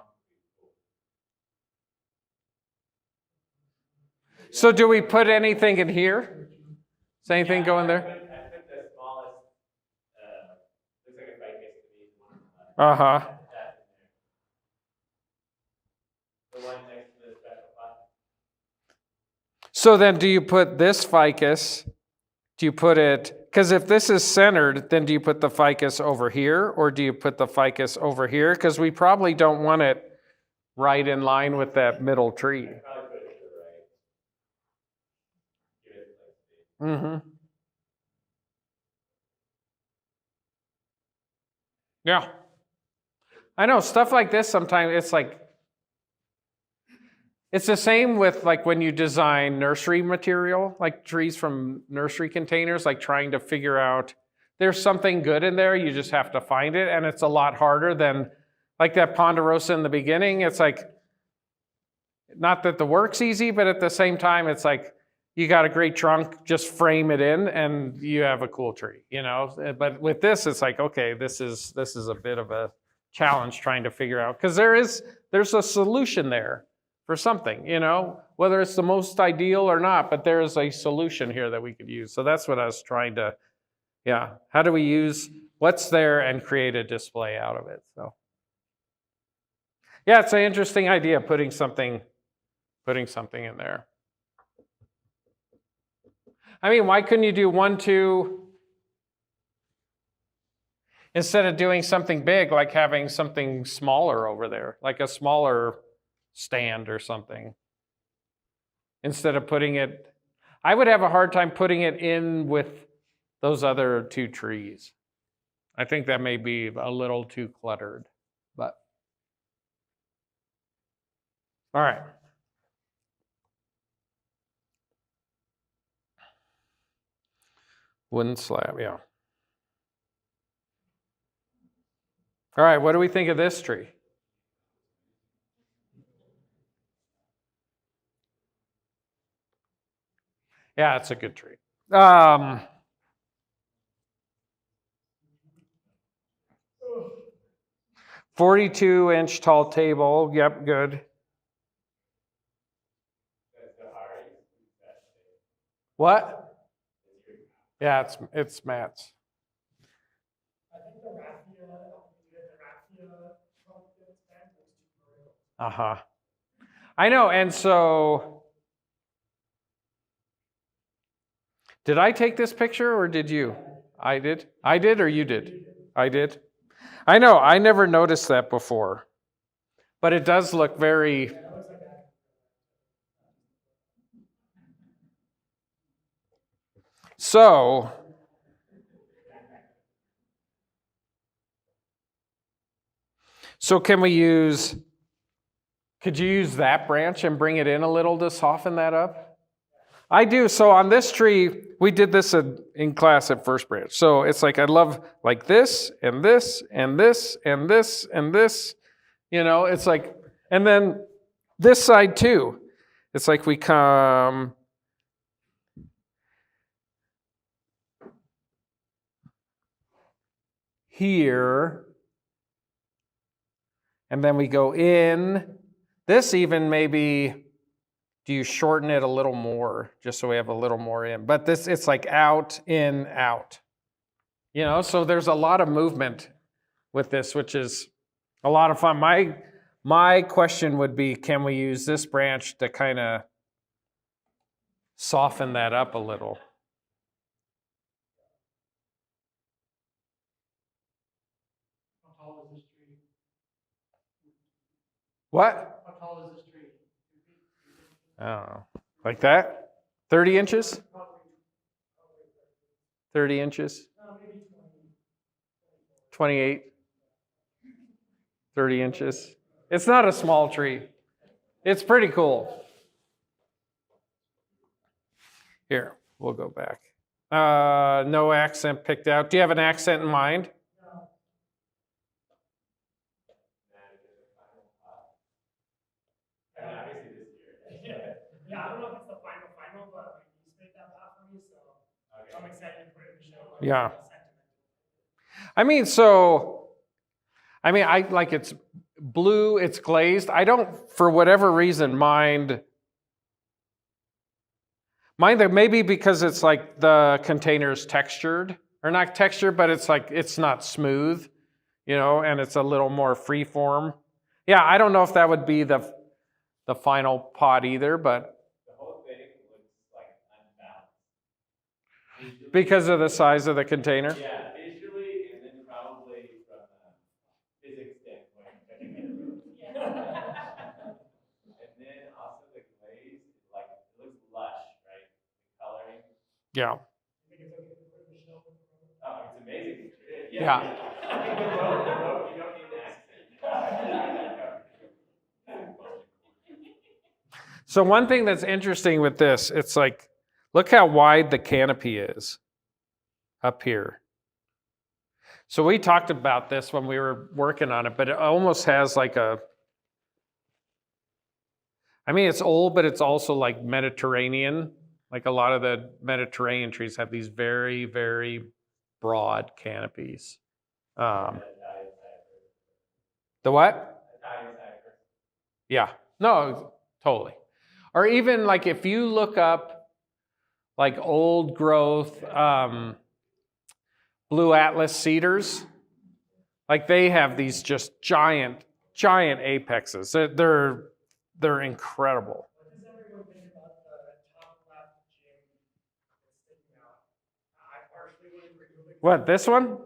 So do we put anything in here? Is anything going there? I put the smallest, looks like a ficus to me, the one on the left. Uh-huh. That's in there. The one next to the special pot. So then do you put this ficus, do you put it, because if this is centered, then do you put the ficus over here or do you put the ficus over here? Because we probably don't want it right in line with that middle tree. Probably put it to the right. Give it like space. Mm-hmm. Yeah. I know stuff like this sometimes it's like, it's the same with like when you design nursery material, like trees from nursery containers, like trying to figure out there's something good in there, you just have to find it, and it's a lot harder than like that ponderosa in the beginning. It's like, not that the work's easy, but at the same time, it's like you got a great trunk, just frame it in, and you have a cool tree, you know. But with this, it's like, okay, this is a bit of a challenge trying to figure out because there's a solution there for something, you know, whether it's the most ideal or not, but there is a solution here that we could use. So that's what I was trying to, yeah. How do we use what's there and create a display out of it? So, yeah, it's an interesting idea putting something in there. I mean, why couldn't you do 1, 2, instead of doing something big, like having something smaller over there, like a smaller stand or something? Instead of putting it, I would have a hard time putting it in with those other 2 trees. I think that may be a little too cluttered, but. All right. Wooden slab, yeah. All right, what do we think of this tree? Yeah, it's a good tree. 42-inch tall table. Yep, good. What? Yeah, it's Matt's. I think the raffia trunk that's back looks too vertical. Uh-huh. I know, and so did I take this picture or did you? I did. I did or you did? I did. I know, I never noticed that before. But it does look very. So can we use, could you use that branch and bring it in a little to soften that up? I do. So on this tree, we did this in class at First Branch. So it's like I love like this and this and this and this and this. You know, it's like, and then this side too. It's like we come here, and then we go in. This even maybe, do you shorten it a little more, just so we have a little more in? But this, it's like out, in, out. You know, so there's a lot of movement with this, which is a lot of fun. My question would be, can we use this branch to kind of soften that up a little? How tall is this tree? What? How tall is this tree? 2 feet? I don't know. Like that? 30 inches? 30 inches? Maybe 20. 28? 30 inches? It's not a small tree. It's pretty cool. Here, we'll go back. No accent picked out. Do you have an accent in mind? Yeah, I don't know if it's the final, but you spit that pot for me, so I'm excited to put it in the show. Yeah. I like it's blue, it's glazed. I don't, for whatever reason, mind that maybe because it's like the container's textured, or not textured, but it's like, it's not smooth. and it's a little more free form. Yeah, I don't know if that would be the final pot either, but The whole thing looks like unbalanced. Visually- because of the size of the container. Yeah, visually, and then probably from a physics standpoint. And then also the glaze, like, it looks lush, right? The coloring. Yeah. Oh, it's amazing. Yeah. The road, you don't need accent. So one thing that's interesting with this, it's like, look how wide the canopy is up here. So we talked about this when we were working on it, but it almost has like it's old, but it's also like Mediterranean. Like a lot of the Mediterranean trees have these very, very broad canopies. The what? Italian cypress. Yeah, no, totally. Or even like if you look up like old growth blue Atlas cedars, like they have these just giant apexes. They're incredible. What does everyone think about the top left Jim that's sticking out? I partially wouldn't remove it. What, this one?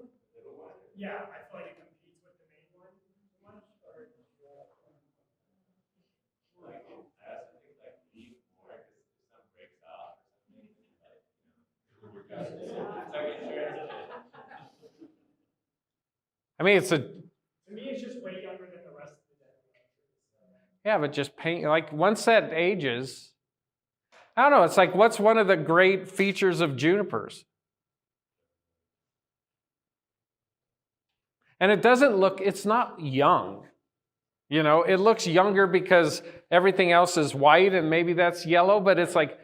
Yeah, I feel like it competes with the main one too much. Or... Like, I also think like leave more because if some breaks off or something, like, it's like insurance shit. I mean, it's a, To me, it's just way younger than the rest of the dead trees. yeah, but just paint, like once that ages, I don't know, it's like what's one of the great features of junipers? And it doesn't look, it's not young. It looks younger because everything else is white and maybe that's yellow, but it's like,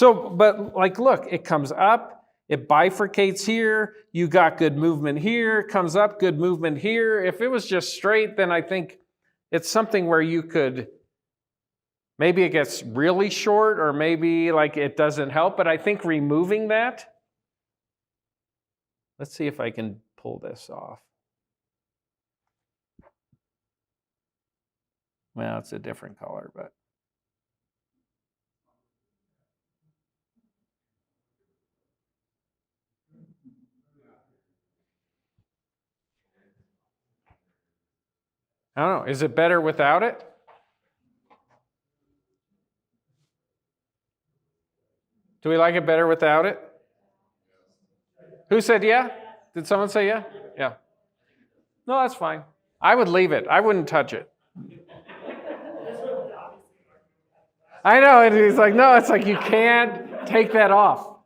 but like, look, it comes up, it bifurcates here, you got good movement here, comes up, good movement here. If it was just straight, then I think it's something where you could, maybe it gets really short or maybe like it doesn't help, but I think removing that, let's see if I can pull this off. Well, it's a different color, but. I don't know, is it better without it? Do we like it better without it? Who said yeah? Did someone say yeah? Yeah. No, that's fine. I would leave it. I wouldn't touch it. I know, and he's like, no, it's like you can't take that off.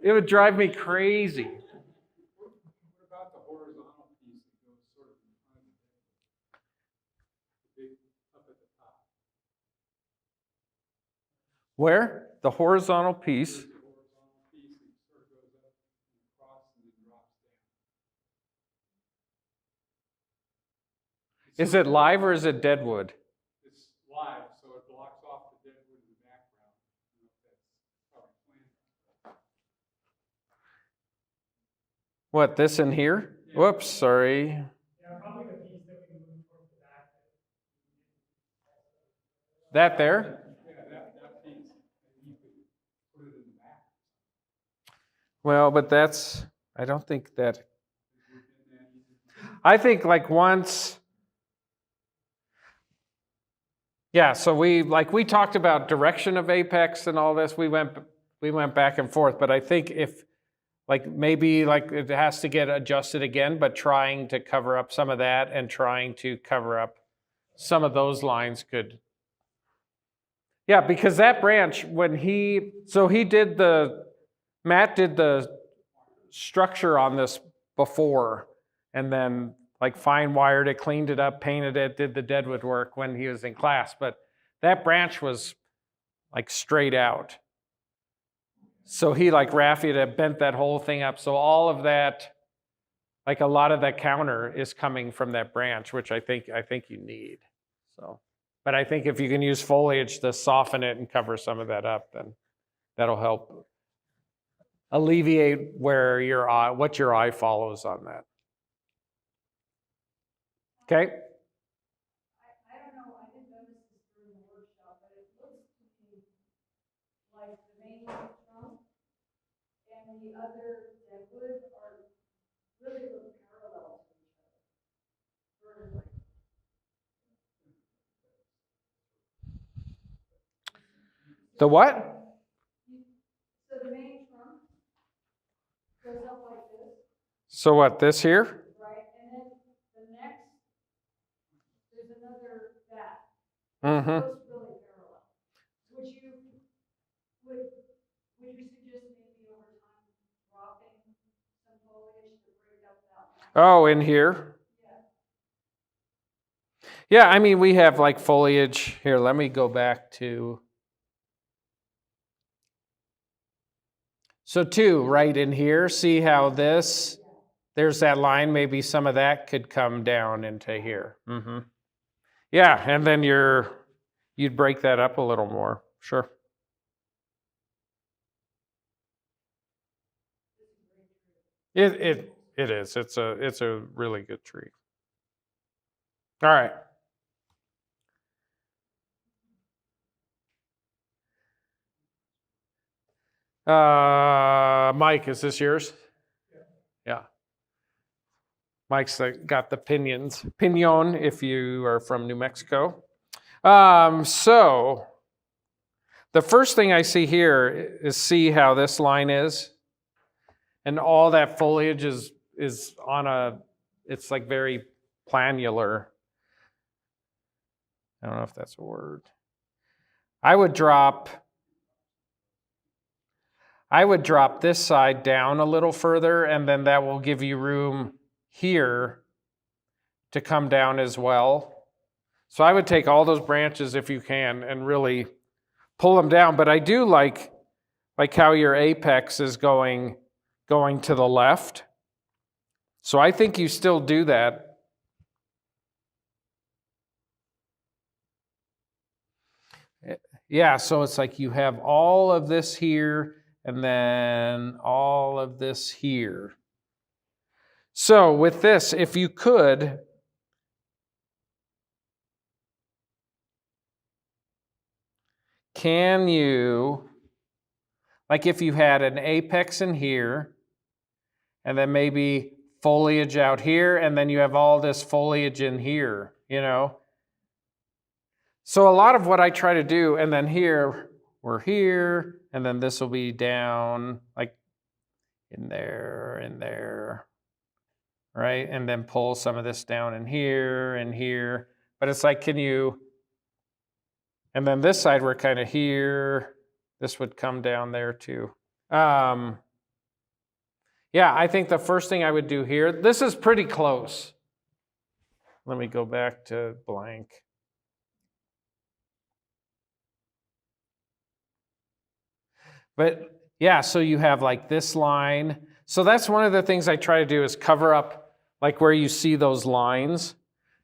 It would drive me crazy. What about the horizontal piece that goes sort of in front of the big up at the top? Where? The horizontal piece. The horizontal piece that sort of goes up and across and then drops down. Is it live or is it dead wood? It's live, so it blocks off the dead wood in the background. I don't know if that's probably planned. What, this in here? Whoops, sorry. Yeah, probably the piece that we moved towards the back. That there? Yeah, that piece, and you could put it in the back. Well, but that's, I don't think that, I think like once, yeah, so we talked about direction of apex and all this, we went back and forth, but I think if, like maybe like it has to get adjusted again, but trying to cover up some of that and trying to cover up some of those lines could. Yeah, because that branch, Matt did the structure on this before and then like fine wired it, cleaned it up, painted it, did the deadwood work when he was in class. But that branch was like straight out. So he like raffied it, bent that whole thing up. So all of that, like a lot of that counter is coming from that branch, which I think you need. So, but I think if you can use foliage to soften it and cover some of that up, then that'll help alleviate what your eye follows on that. Okay. I don't know, I didn't notice this during the workshop, but it looks to me like the main trunk and the other deadwood are really look parallel to each other. Vertically. The what? So the main trunk goes up like this, So what, this here? right? And then the next, there's another that. Mm-hmm. Looks really parallel. Would you, would you suggest maybe over time dropping some foliage to break up that line? Oh, in here? Yeah, I mean, we have like foliage. Here, let me go back to. So too, right in here, see how this, there's that line, maybe some of that could come down into here. Mm-hmm. Yeah, and then you'd break that up a little more, sure. It is. It's a really good tree. All right. Mike, is this yours? Yeah. Mike's got the pinon, if you are from New Mexico. So the first thing I see here is see how this line is, and all that foliage is on a. It's like very planular. I don't know if that's a word. I would drop this side down a little further, and then that will give you room here to come down as well. So I would take all those branches if you can and really pull them down. But I do like how your apex is going to the left. So I think you still do that. Yeah, so it's like you have all of this here and then all of this here. So with this, if you could, can you, like if you had an apex in here, and then maybe foliage out here, and then you have all this foliage in here, you know? So a lot of what I try to do, and then here, we're here, and then this will be down, like in there, right? And then pull some of this down in here and here. But it's like, can you, and then this side, we're kind of here. This would come down there too. Yeah, I think the first thing I would do here, this is pretty close. Let me go back to blank. But yeah, so you have like this line. So that's one of the things I try to do is cover up like where you see those lines,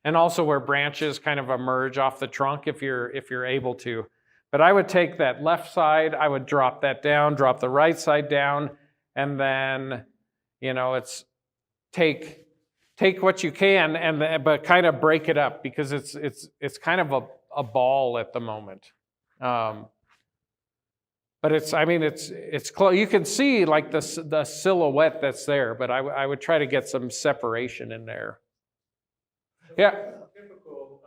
and also where branches kind of emerge off the trunk if you're able to. But I would take that left side, I would drop that down, drop the right side down, and then, you know, it's take what you can, but kind of break it up, because it's kind of a ball at the moment. But it's close. You can see like the silhouette that's there, but I would try to get some separation in there. Yeah. Typical,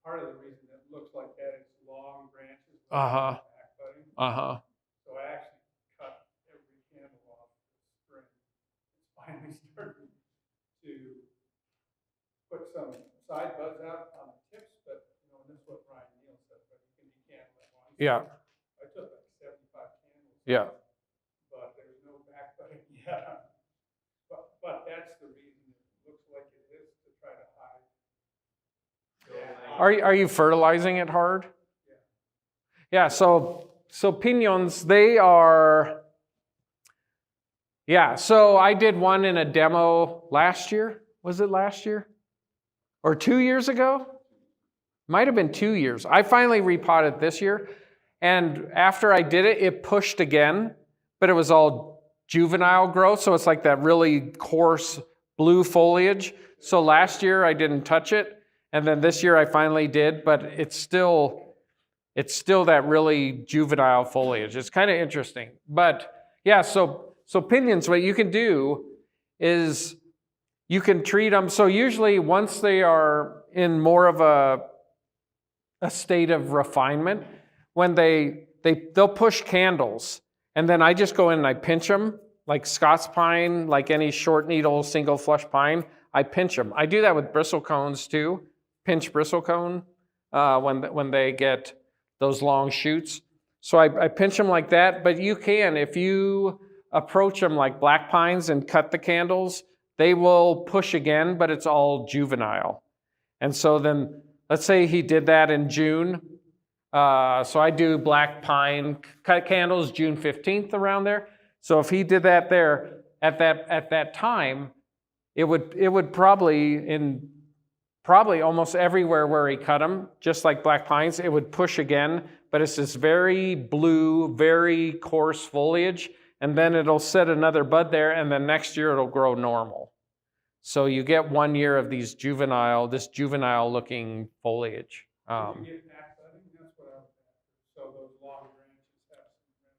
part of the reason it looks like that is long branches. Uh-huh. Backbudding. Uh-huh. So I actually cut every candle off this spring. It's finally starting to put some side buds out on the tips, but you know, and this is what Ryan Neal said, but you can decantle at once. Yeah. I took like 75 candles. Yeah. But there's no backbudding yet. But that's the reason it looks like it is, to try to hide. Are you fertilizing it hard? Yeah, so piñons, they are, yeah, so I did one in a demo last year. Was it last year? Or 2 years ago? Might have been 2 years. I finally repotted this year, and after I did it, it pushed again, but it was all juvenile growth, so it's like that really coarse blue foliage. So last year I didn't touch it, and then this year I finally did, but it's still that really juvenile foliage. It's kind of interesting. But yeah, so pinions, what you can do is you can treat them. So usually once they are in more of a state of refinement, when they'll push candles, and then I just go in and I pinch them, like Scots pine, like any short needle single flush pine, I pinch them. I do that with bristle cones too, pinch bristle cone when they get those long shoots. So I pinch them like that, but you can, if you approach them like black pines and cut the candles, they will push again, but it's all juvenile. And so then, let's say he did that in June. So I do black pine cut candles June 15th around there. So if he did that there at that time, it would probably almost everywhere where he cut them, just like black pines, it would push again, but it's this very blue, very coarse foliage, and then it'll set another bud there, and then next year it'll grow normal. So you get 1 year of this juvenile looking foliage. Did you get back budding? That's what I was after. So those long branches have some.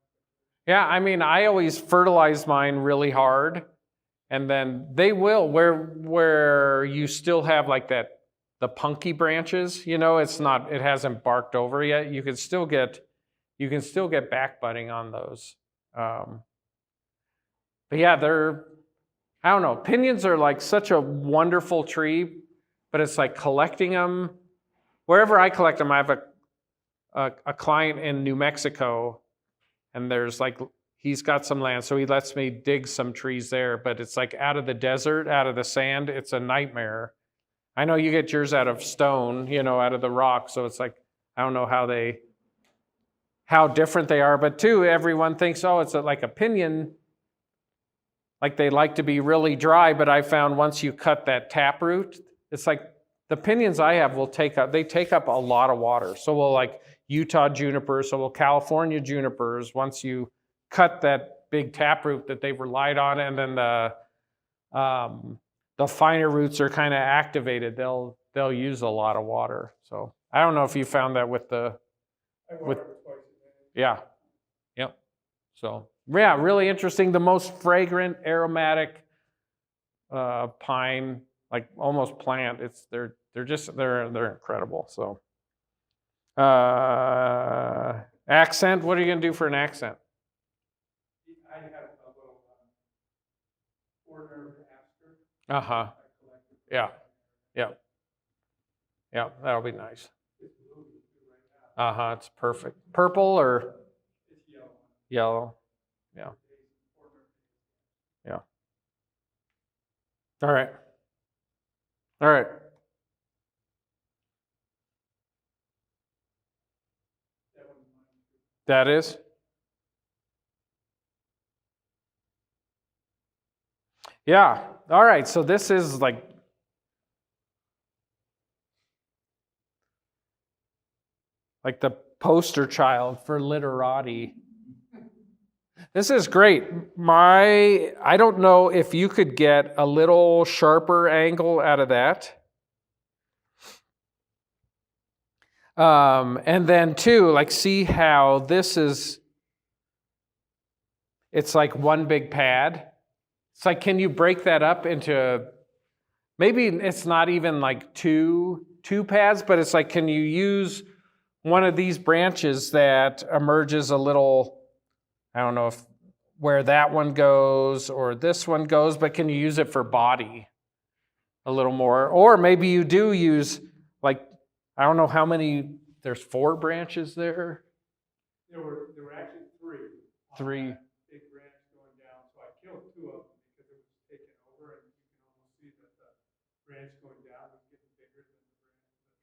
Yeah, I mean, I always fertilize mine really hard, and then they will, where you still have like the punky branches, it hasn't barked over yet. You can still get back budding on those. But yeah, I don't know, pinions are like such a wonderful tree, but it's like collecting them. Wherever I collect them, I have a client in New Mexico, and he's got some land, so he lets me dig some trees there, but it's like out of the desert, out of the sand, it's a nightmare. I know you get yours out of stone, out of the rock, so it's like, I don't know how different they are, but too, everyone thinks, oh, it's like a pinion, like they like to be really dry, but I found once you cut that taproot, it's like the pinions I have they take up a lot of water. So will like Utah junipers, so will California junipers, once you cut that big taproot that they've relied on, and then the finer roots are kind of activated, they'll use a lot of water. So I don't know if you found that with yeah. Yep. So yeah, really interesting. The most fragrant, aromatic pine, like almost plant. They're incredible. So accent. What are you gonna do for an accent? I have a little order after. Uh-huh. Yeah. Yeah. Yeah, that'll be nice. Uh-huh, it's perfect. Purple or It's yellow. yellow? Yeah. Yeah. All right. All right. That is? Yeah. All right. So this is like the poster child for literati. This is great. I don't know if you could get a little sharper angle out of that. And then too, like see how this is, it's like one big pad. It's like, can you break that up into, maybe it's not even like two pads, but it's like, can you use one of these branches that emerges a little, I don't know where that one goes or this one goes, but can you use it for body a little more? Or maybe you do use, like, I don't know how many, there's 4 branches there? There were actually 3. 3. Big branch going down, so I killed 2 of them because it was taken over, and you can almost see that the branch going down was getting bigger than the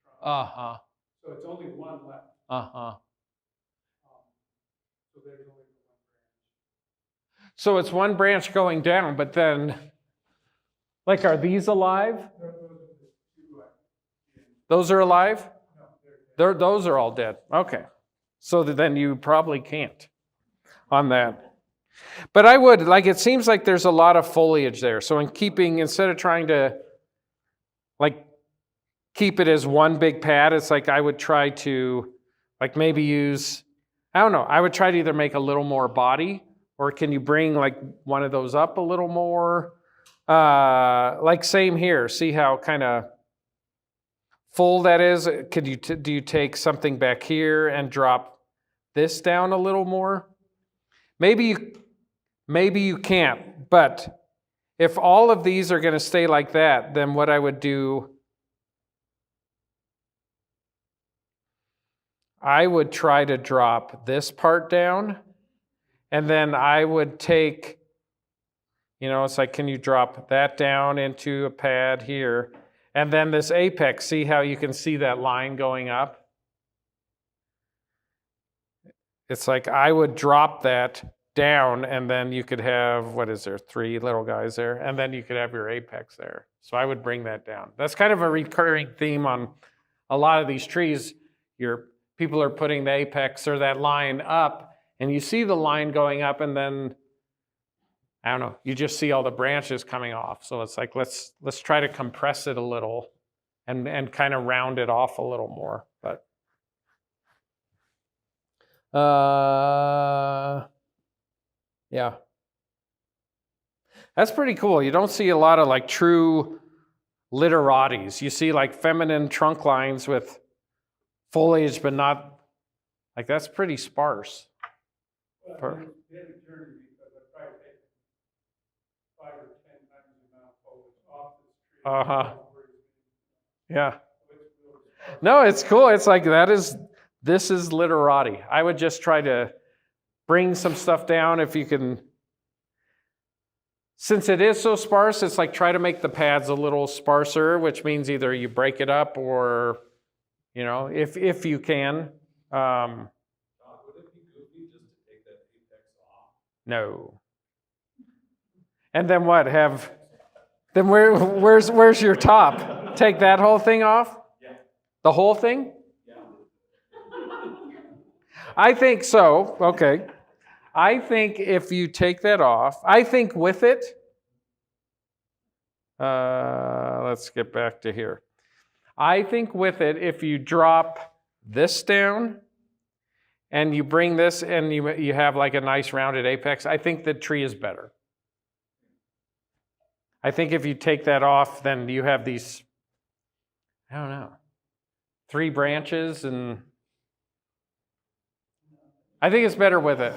trunk. Uh-huh. So it's only 1 left. Uh-huh. So there's only 1 branch. So it's 1 branch going down, but then, like, are these alive? Those are the 2 Those are alive? No, they're dead. Those are all dead. Okay. So then you probably can't on that. But I would, like, it seems like there's a lot of foliage there. So instead of trying to like keep it as one big pad. It's like I would try to like maybe use, I don't know, I would try to either make a little more body, or can you bring like one of those up a little more? Like same here, see how kind of full that is? Could you do you take something back here and drop this down a little more? Maybe you can't, but if all of these are going to stay like that, then what I would do, I would try to drop this part down, and then I would take, it's like, can you drop that down into a pad here? And then this apex, see how you can see that line going up? It's like I would drop that down, and then you could have, what is there, 3 little guys there, and then you could have your apex there. So I would bring that down. That's kind of a recurring theme on a lot of these trees. People are putting the apex or that line up, and you see the line going up, and then, I don't know, you just see all the branches coming off. So it's like, let's try to compress it a little and kind of round it off a little more. But yeah. That's pretty cool. You don't see a lot of like true literatis. You see like feminine trunk lines with foliage, but not, like that's pretty sparse. Well, it's been a journey because I tried to take 5 or 10 times the amount of foliage off this tree. Uh-huh. Yeah. No, it's cool. It's like this is literati. I would just try to bring some stuff down if you can. Since it is so sparse, it's like try to make the pads a little sparser, which means either you break it up or, if you can. Would it be goofy just to take that apex off? No. And then what? Then where's your top? Take that whole thing off? Yeah. The whole thing? Yeah. I think so. Okay. I think if you take that off, I think with it, let's get back to here. I think with it, if you drop this down and you bring this and you have like a nice rounded apex, I think the tree is better. I think if you take that off, then you have these, I don't know, 3 branches, and I think it's better with it.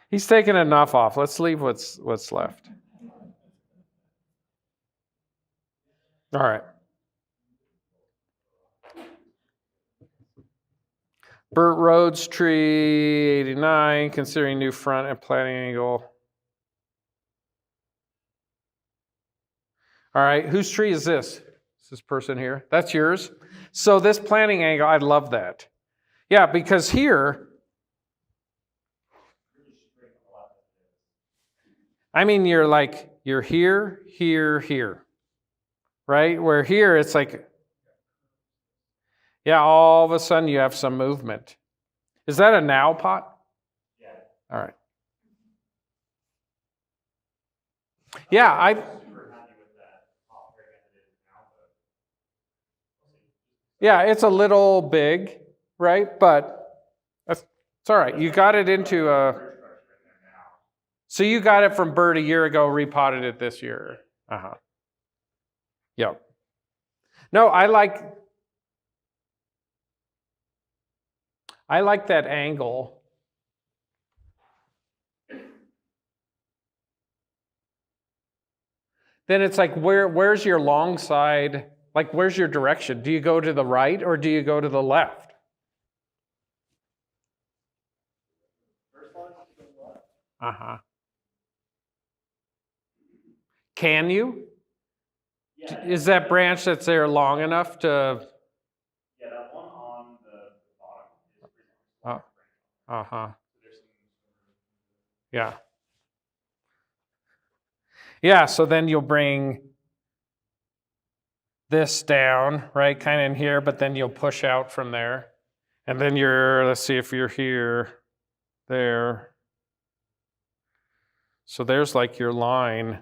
He's taken enough off. Let's leave what's left. All right. Burt Rhodes tree, 89, considering new front and planting angle. All right, whose tree is this? Is this person here? That's yours? So this planting angle, I love that. Yeah, because here, I mean, you're here, here, here, right? Where here, it's like, yeah, all of a sudden you have some movement. Is that a now pot? Yeah. All right. Yeah, I'm super happy with that top area that it is now, but we'll see. yeah, it's a little big, right? But it's all right. You got it into a. So you got it from Burt a year ago, repotted it this year. Uh-huh. Yep. No, I like that angle. Then it's like, where's your long side? Like, where's your direction? Do you go to the right or do you go to the left? Uh-huh. Can you? Yeah, Is that branch that's there long enough to? yeah, that one on the bottom is pretty Uh huh. So there's some Yeah. Yeah. So then you'll bring this down, right, kind of in here, but then you'll push out from there, and then let's see if you're here, there. So there's like your line.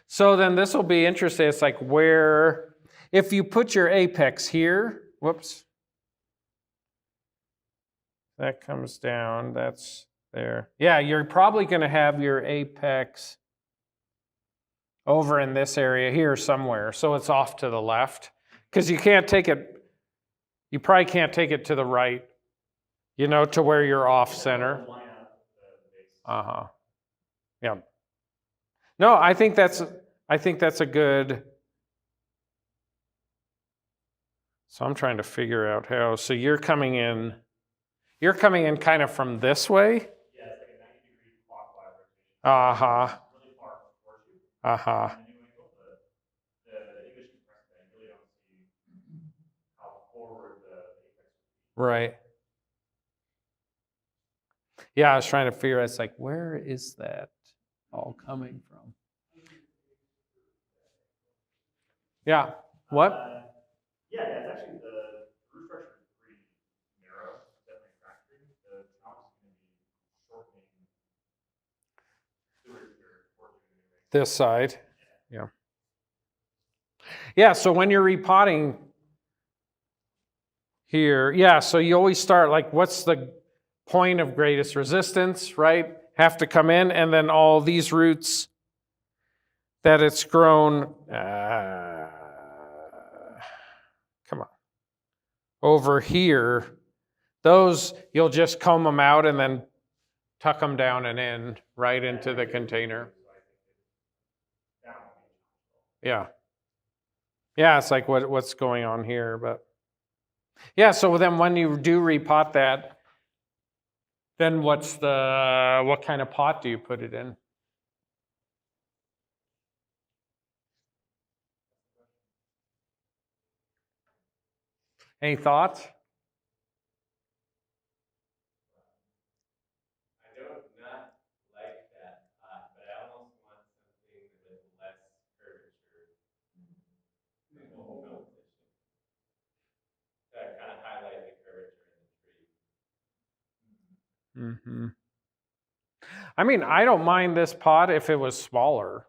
So then this will be interesting. It's like where, if you put your apex here, whoops, that comes down, that's there. Yeah, you're probably going to have your apex over in this area here somewhere. So it's off to the left because you can't take it, you probably can't take it to the right, you know, to where you're off center. Uh-huh. Yeah. No, I think that's a good. So I'm trying to figure out how. So you're coming in kind of from this way? Yeah, it's like a 90-degree clockwise rotation. Uh-huh. Really far towards you. Uh-huh. And the new angle, the English compressed band, you really don't see how forward the apex would be. Right. Yeah, I was trying to figure out, it's like, where is that all coming from? Yeah. What? Yeah, it's actually the root structure is pretty narrow, definitely fractured. The challenge is going to be shortening sewage or working anyway. This side. Yeah. Yeah, so when you're repotting here, yeah, so you always start like, what's the point of greatest resistance, right? Have to come in, and then all these roots that it's grown, come on, over here, those, you'll just comb them out and then tuck them down and in, right into the container. Yeah. Yeah, it's like what's going on here, but yeah, so then when you do repot that, then what kind of pot do you put it in? Any thoughts? I don't not like that pot, but I almost want something with less curvature. To kind of highlight the curvature in the tree. Mm-hmm. I mean, I don't mind this pot if it was smaller,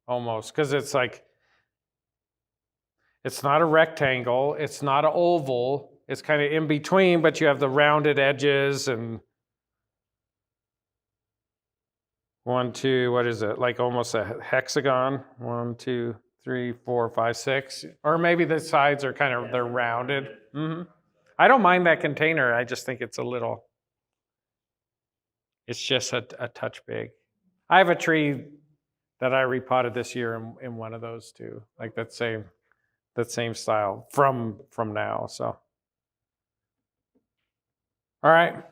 almost, because it's like, it's not a rectangle, it's not an oval, it's kind of in between, but you have the rounded edges and 1, 2, what is it? Like almost a hexagon. 1, 2, 3, 4, 5, 6. Or maybe the sides are kind of, they're rounded. Mm-hmm. I don't mind that container. I just think it's a little, it's just a touch big. I have a tree that I repotted this year in one of those too, like that same style from now. So, all right,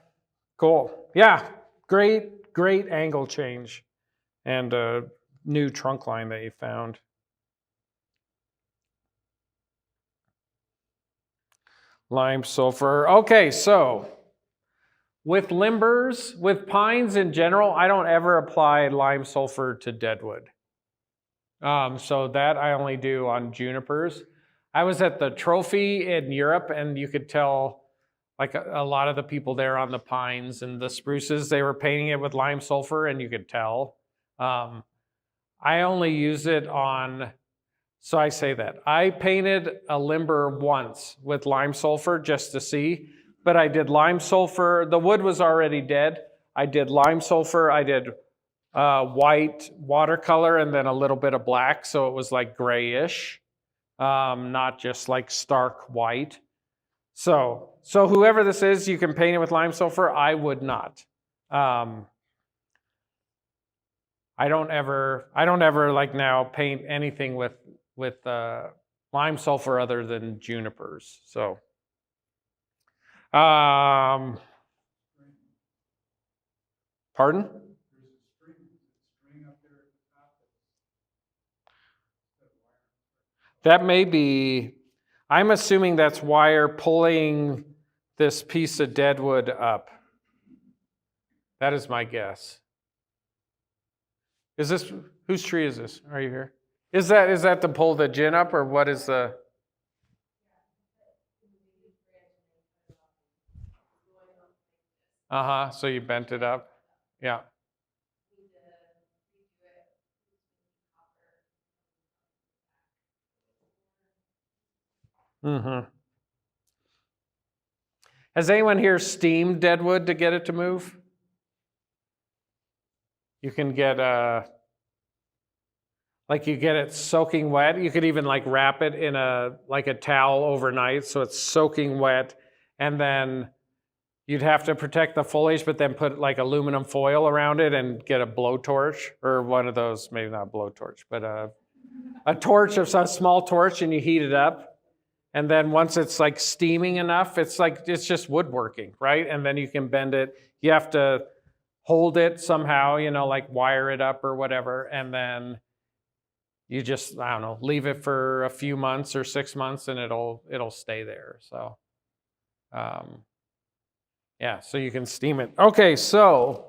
cool. Yeah, great angle change and a new trunk line that you found. Lime sulfur. Okay, so with limbers, with pines in general, I don't ever apply lime sulfur to deadwood. So that I only do on junipers. I was at the trophy in Europe, and you could tell like a lot of the people there on the pines and the spruces, they were painting it with lime sulfur, and you could tell. I only use it on, so I say that. I painted a limber once with lime sulfur just to see, but I did lime sulfur. The wood was already dead. I did lime sulfur. I did white watercolor and then a little bit of black, so it was like grayish, not just like stark white. So whoever this is, you can paint it with lime sulfur. I would not. I don't ever like now paint anything with lime sulfur other than junipers. So, pardon? That may be, I'm assuming that's wire pulling this piece of deadwood up. That is my guess. Is this, whose tree is this? Are you here? Is that to pull the gin up, or what is the? Uh-huh, so you bent it up? Yeah. Mm-hmm. Has anyone here steamed dead wood to get it to move? You can get like you get it soaking wet. You could even like wrap it in a towel overnight so it's soaking wet, and then you'd have to protect the foliage, but then put like aluminum foil around it and get a blowtorch or one of those, maybe not a blowtorch, but a torch of some small torch, and you heat it up. And then once it's like steaming enough, it's just woodworking, right? And then you can bend it. You have to hold it somehow, like wire it up or whatever. And then you just, I don't know, leave it for a few months or 6 months and it'll stay there. So, yeah, so you can steam it. Okay, so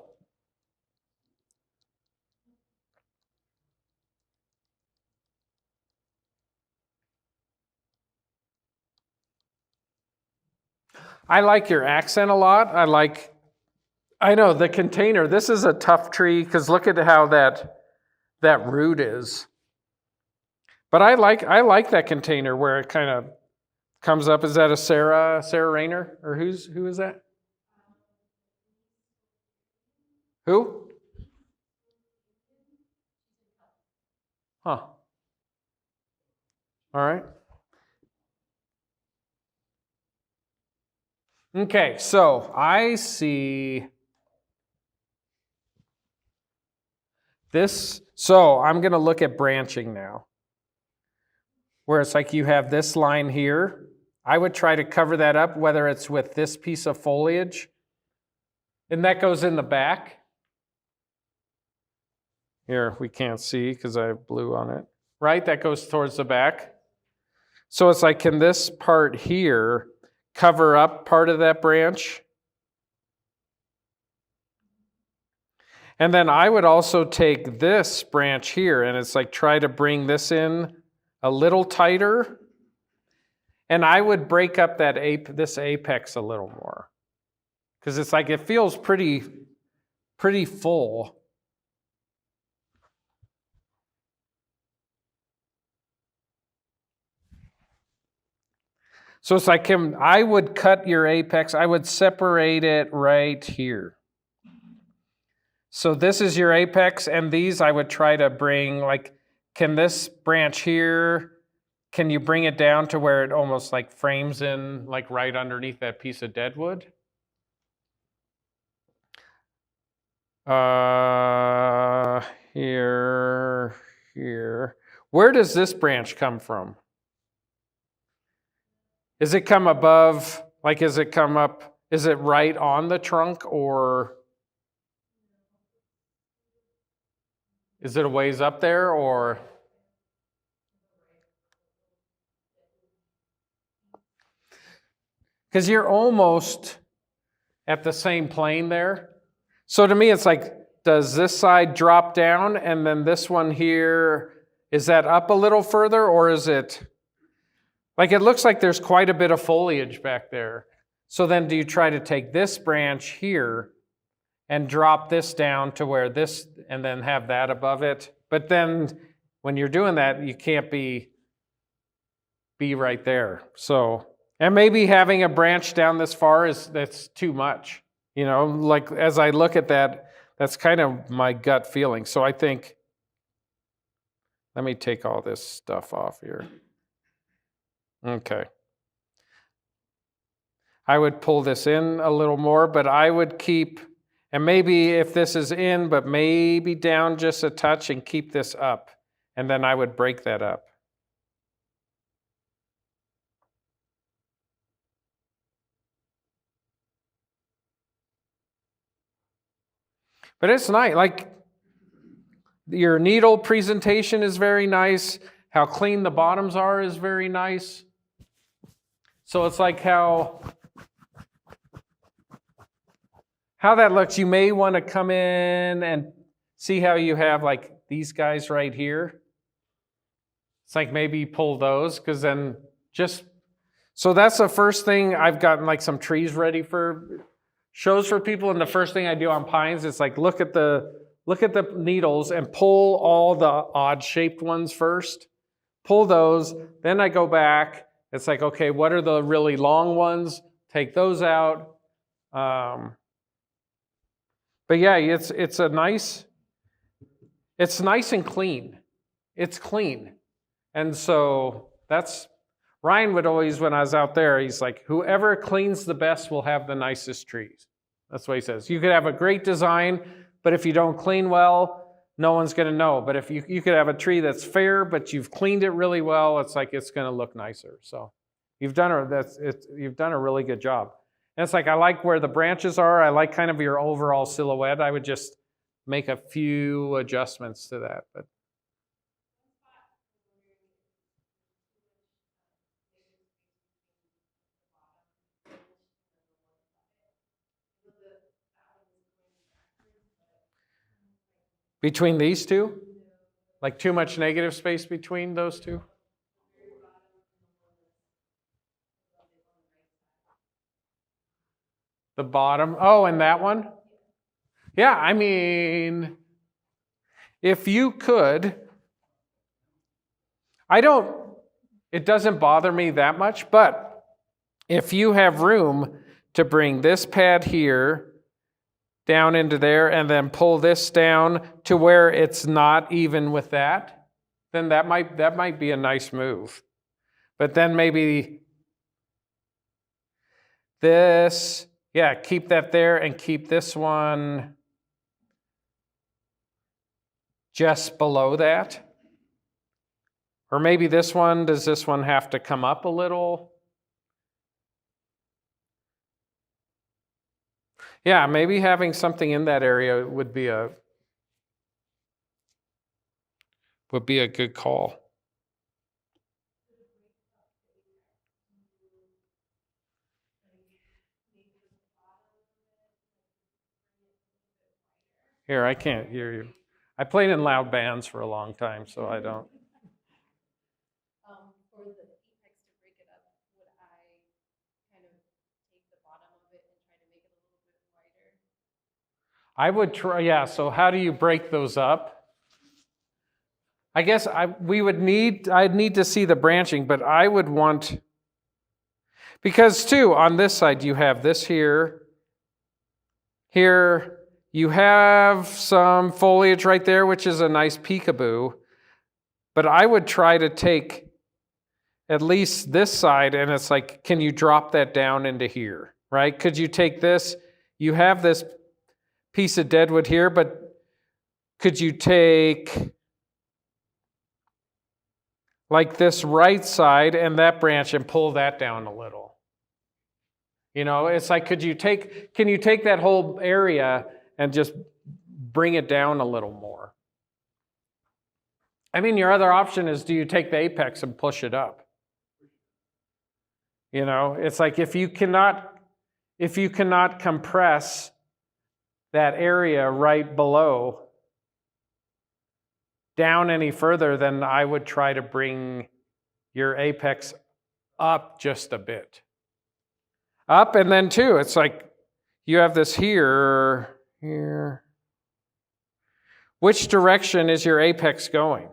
I like your accent a lot. I know the container, this is a tough tree because look at how that root is. But I like that container where it kind of comes up. Is that a Sarah Rayner? Or who is that? Who? Huh. All right. Okay, so I see this. So I'm going to look at branching now. Where it's like you have this line here. I would try to cover that up, whether it's with this piece of foliage. And that goes in the back. Here, we can't see because I have blue on it. Right? That goes towards the back. So it's like, can this part here cover up part of that branch? And then I would also take this branch here and it's like try to bring this in a little tighter. And I would break up this apex a little more. Because it's like it feels pretty full. So it's like I would cut your apex, I would separate it right here. So this is your apex, and these I would try to bring, like, can this branch here, can you bring it down to where it almost like frames in, like right underneath that piece of deadwood? Here. Where does this branch come from? Is it come above, like is it come up, is it right on the trunk or is it a ways up there or? Because you're almost at the same plane there. So to me it's like, does this side drop down and then this one here, is that up a little further or is it? Like it looks like there's quite a bit of foliage back there. So then do you try to take this branch here and drop this down to where this, and then have that above it? But then when you're doing that, you can't be right there. So, and maybe having a branch down this far that's too much. Like as I look at that, that's kind of my gut feeling. So I think, let me take all this stuff off here. Okay. I would pull this in a little more, but I would keep, and maybe if this is in, but maybe down just a touch and keep this up. And then I would break that up. But it's nice. Like your needle presentation is very nice. How clean the bottoms are is very nice. So it's like how that looks. You may want to come in and see how you have like these guys right here. It's like maybe pull those because then so that's the first thing. I've gotten like some trees ready for shows for people, and the first thing I do on pines is like look at the needles and pull all the odd shaped ones first. Pull those, then I go back It's like, okay, what are the really long ones? Take those out. But yeah, it's nice and clean. It's clean. And so Ryan would always, when I was out there, he's like, whoever cleans the best will have the nicest trees. That's what he says. You could have a great design, but if you don't clean well, no one's going to know. But if you could have a tree that's fair, but you've cleaned it really well, it's like it's going to look nicer. So you've done a really good job. And it's like, I like where the branches are. I like kind of your overall silhouette. I would just make a few adjustments to that. But between these two? Like too much negative space between those two? The bottom. Oh, and that one? Yeah, I mean, if you could, it doesn't bother me that much, but if you have room to bring this pad here down into there and then pull this down to where it's not even with that, then that might be a nice move. But then maybe this, yeah, keep that there and keep this one just below that. Or maybe this one, does this one have to come up a little? Yeah, maybe having something in that area would be a good call. Here, I can't hear you. I played in loud bands for a long time, so I don't. For the apex to break it up, would I kind of take the bottom of it and try to make it a little bit wider? I would try, yeah, so how do you break those up? I guess I'd need to see the branching, but I would want, because too, on this side, you have this here. Here, you have some foliage right there, which is a nice peekaboo. But I would try to take at least this side, and it's like, can you drop that down into here, right? Could you take this? You have this piece of deadwood here, but could you take like this right side and that branch and pull that down a little? You know, it's like, can you take that whole area and just bring it down a little more? I mean, your other option is, do you take the apex and push it up? You know, it's like if you cannot compress that area right below down any further, then I would try to bring your apex up just a bit. Up, and then too, it's like you have this here. Which direction is your apex going?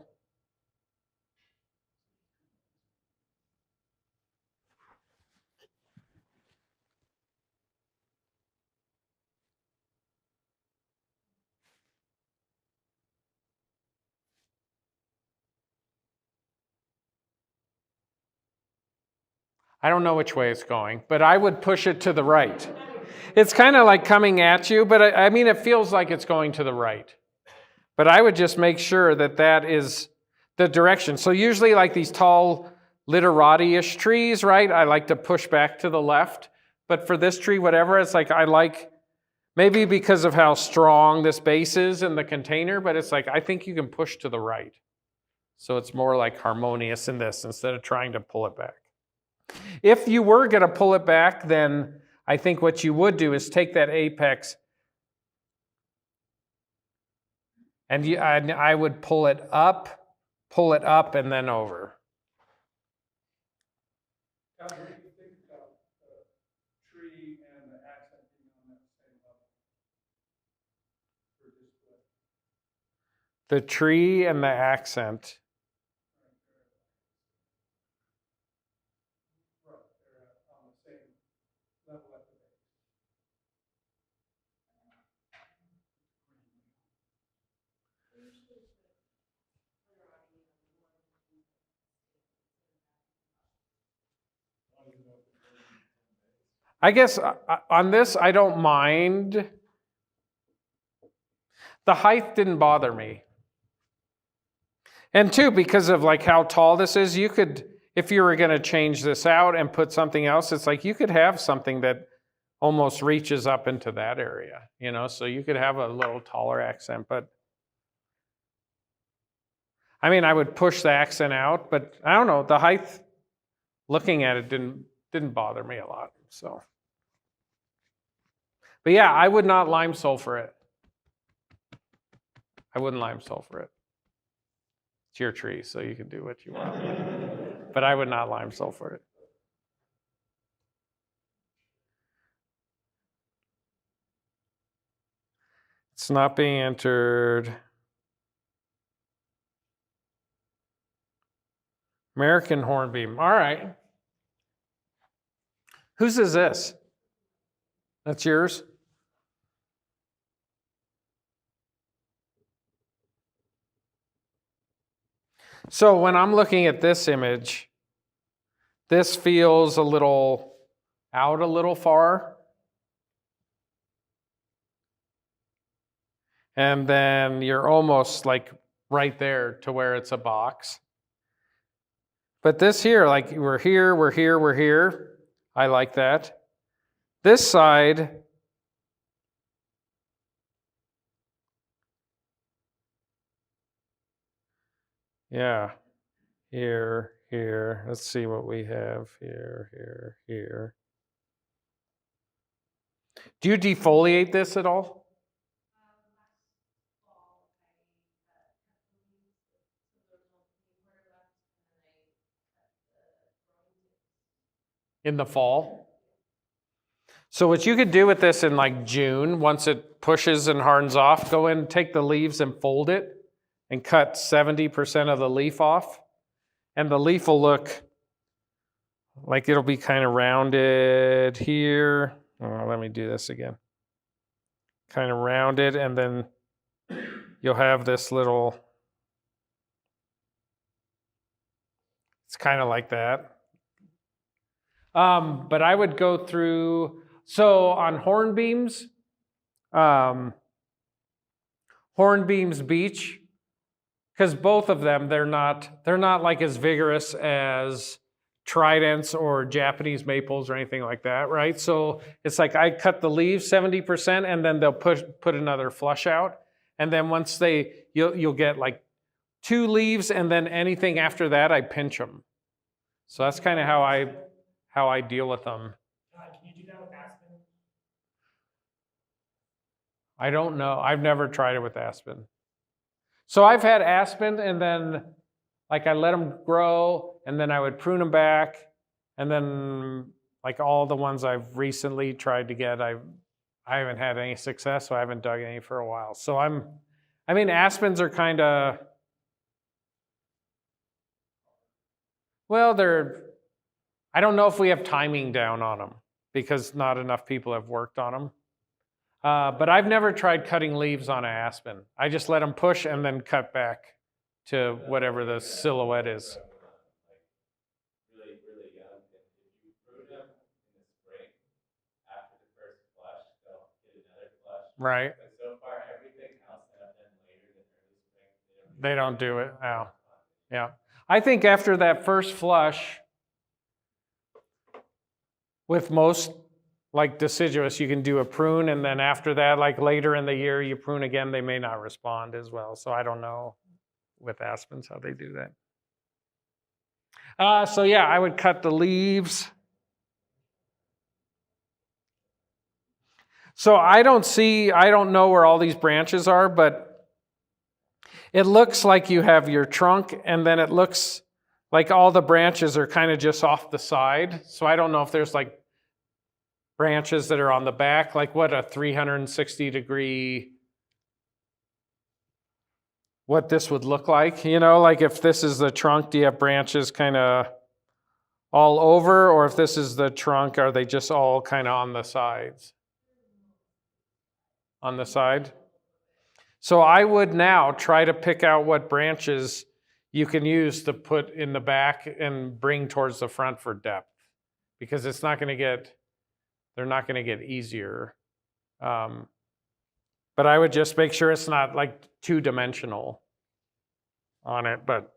I don't know which way it's going, but I would push it to the right. It's kind of like coming at you, but I mean, it feels like it's going to the right. But I would just make sure that that is the direction. So usually like these tall literati-ish trees, right? I like to push back to the left. But for this tree, whatever, it's like I like, maybe because of how strong this base is in the container, but it's like I think you can push to the right. So it's more like harmonious in this instead of trying to pull it back. If you were going to pull it back, then I think what you would do is take that apex and I would pull it up, and then over. What do you think about the tree and the accent being on that same level for display? The tree and the accent. level at the base. I guess on this, I don't mind. The height didn't bother me. And two, because of like how tall this is, you could, if you were going to change this out and put something else, it's like you could have something that almost reaches up into that area, you know, so you could have a little taller accent, but I mean, I would push the accent out, but I don't know, the height, looking at it didn't bother me a lot, so. But yeah, I would not lime sulfur it. I wouldn't lime sulfur it. It's your tree, so you can do what you want. But I would not lime sulfur it. It's not being entered. American hornbeam. All right. Whose is this? That's yours? So when I'm looking at this image, this feels a little out a little far. And then you're almost like right there to where it's a box. But this here, like we're here, we're here, we're here. I like that. This side, yeah, here, here. Let's see what we have here, here, here. Do you defoliate this at all? In the fall? So what you could do with this in like June, once it pushes and hardens off, go in, take the leaves and fold it and cut 70% of the leaf off. And the leaf will look like it'll be kind of rounded here. Oh, let me do this again. Kind of rounded, and then you'll have this little, it's kind of like that. But I would go through, so on hornbeams, hornbeams beech, because both of them, they're not like as vigorous as tridents or Japanese maples or anything like that, right? So it's like I cut the leaves 70% and then they'll put another flush out. And then once you'll get like 2 leaves, and then anything after that, I pinch them. So that's kind of how I deal with them. Can you do that with aspen? I don't know. I've never tried it with aspen. So I've had aspen, and then like I let them grow, and then I would prune them back, and then like all the ones I've recently tried to get, I haven't had any success, so I haven't dug any for a while. So I mean, aspens are kind of, well, I don't know if we have timing down on them because not enough people have worked on them. But I've never tried cutting leaves on an aspen. I just let them push and then cut back to whatever the silhouette is. Really, really young, and if you prune them in the spring, after the first flush, they'll get another flush. Right. But so far, everything else that I've done later than early spring, They don't do it now. Yeah. I think after that first flush, with most like deciduous, you can do a prune, and then after that, like later in the year, you prune again, they may not respond as well. So I don't know with aspens how they do that. So yeah, I would cut the leaves. So I don't know where all these branches are, but it looks like you have your trunk, and then it looks like all the branches are kind of just off the side. So I don't know if there's like branches that are on the back, like what a 360-degree, what this would look like. You know, like if this is the trunk, do you have branches kind of all over, or if this is the trunk, are they just all kind of on the sides? On the side? So I would now try to pick out what branches you can use to put in the back and bring towards the front for depth, because it's not going to get, they're not going to get easier. But I would just make sure it's not like two-dimensional on it, but.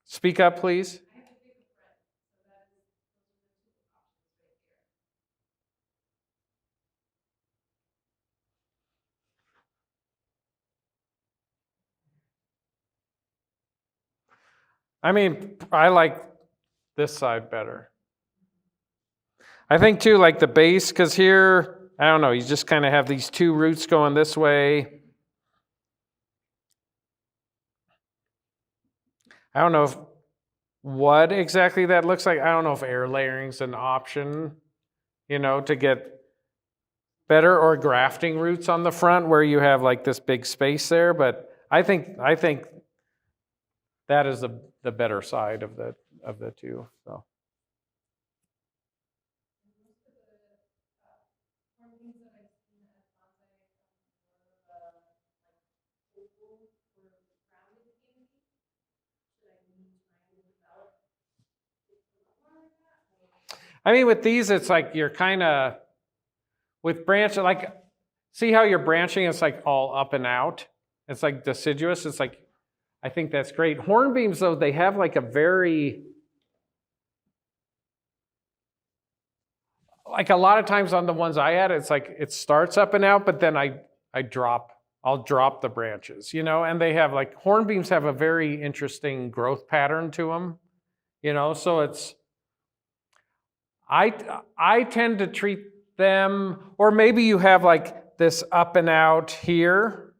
Speak up, please. I mean, I like this side better. I think too, like the base, because here, I don't know, you just kind of have these two roots going this way. I don't know what exactly that looks like. I don't know if air layering's an option, to get better, or grafting roots on the front where you have like this big space there. But I think that is the better side of the two. So. I mean, with these, it's like you're kind of, with branch, like, see how you're branching, it's like all up and out. It's like deciduous. It's like, I think that's great. Hornbeams, though, they have like a very, like a lot of times on the ones I had, it's like it starts up and out, but then I'll drop the branches, and they have like, hornbeams have a very interesting growth pattern to them, so it's, I tend to treat them, or maybe you have like this up and out here,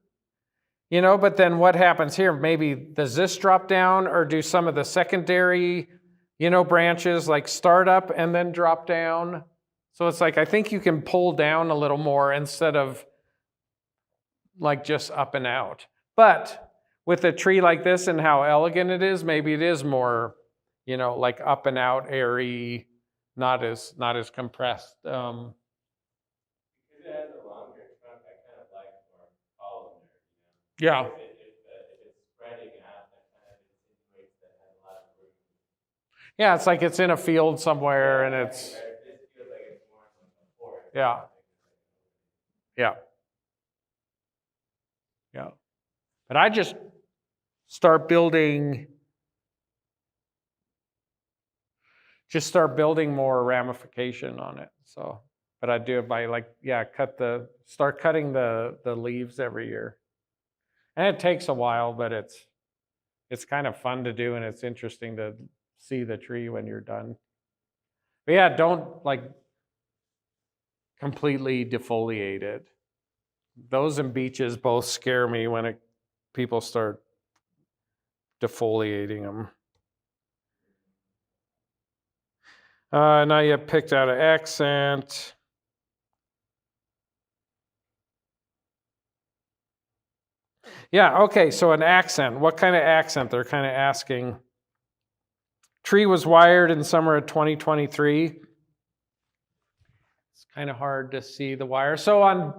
but then what happens here? Maybe does this drop down, or do some of the secondary, branches like start up and then drop down? So it's like, I think you can pull down a little more instead of like just up and out. But with a tree like this and how elegant it is, maybe it is more, like up and out, airy, not as compressed. Because it has a longer trunk, I kind of like more columnar, Yeah. If it's spreading out, that kind of insinuates that it has a lot of room. Yeah, it's like it's in a field somewhere, and it's. This feels like it's more like a forest. Yeah. Yeah. Yeah. But I just start building more ramification on it. So, but I do it by start cutting the leaves every year. And it takes a while, but it's kind of fun to do, and it's interesting to see the tree when you're done. But yeah, don't like completely defoliate it. Those and beeches both scare me when people start defoliating them. Now you picked out an accent. Yeah, okay, so an accent. What kind of accent? They're kind of asking. Tree was wired in summer of 2023. It's kind of hard to see the wire. So on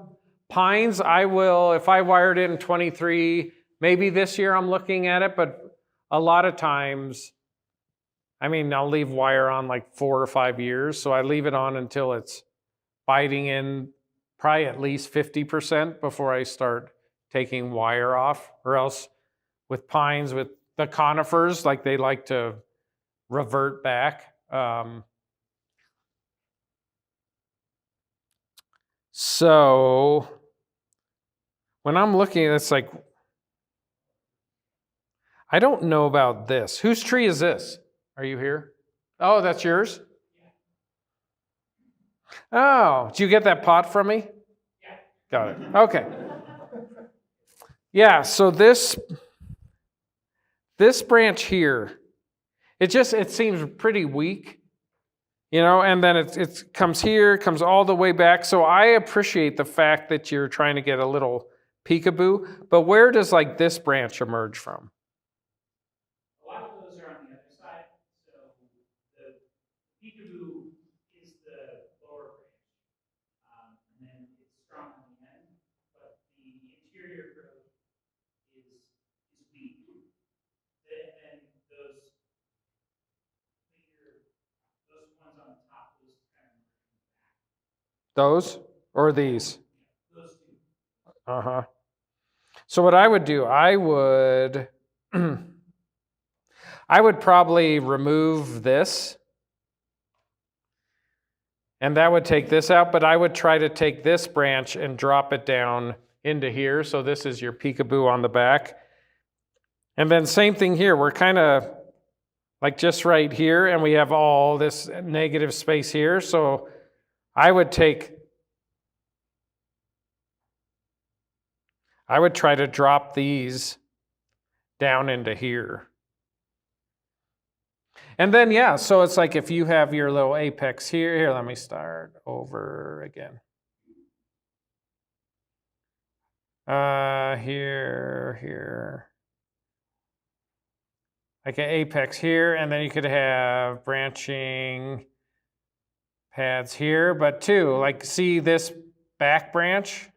pines, if I wired it in 23, maybe this year I'm looking at it, but a lot of times, I'll leave wire on like 4 or 5 years. So I leave it on until it's biting in probably at least 50% before I start taking wire off. Or else with pines, with the conifers, like they like to revert back. So when I'm looking, it's like, I don't know about this. Whose tree is this? Are you here? Oh, that's yours? Oh, did you get that pot from me? Yeah. Got it. Okay. Yeah, so this branch here, it seems pretty weak, and then it comes here, comes all the way back. So I appreciate the fact that you're trying to get a little peekaboo, but where does like this branch emerge from? Those or these? Those two. Uh-huh. So what I would do, I would probably remove this. And that would take this out, but I would try to take this branch and drop it down into here. So this is your peekaboo on the back. And then same thing here. We're kind of like just right here, and we have all this negative space here. So I would try to drop these down into here. And then, yeah, so it's like if you have your little apex here, let me start over again. Here. Like an apex here, and then you could have branching pads here, but too, like see this back branch?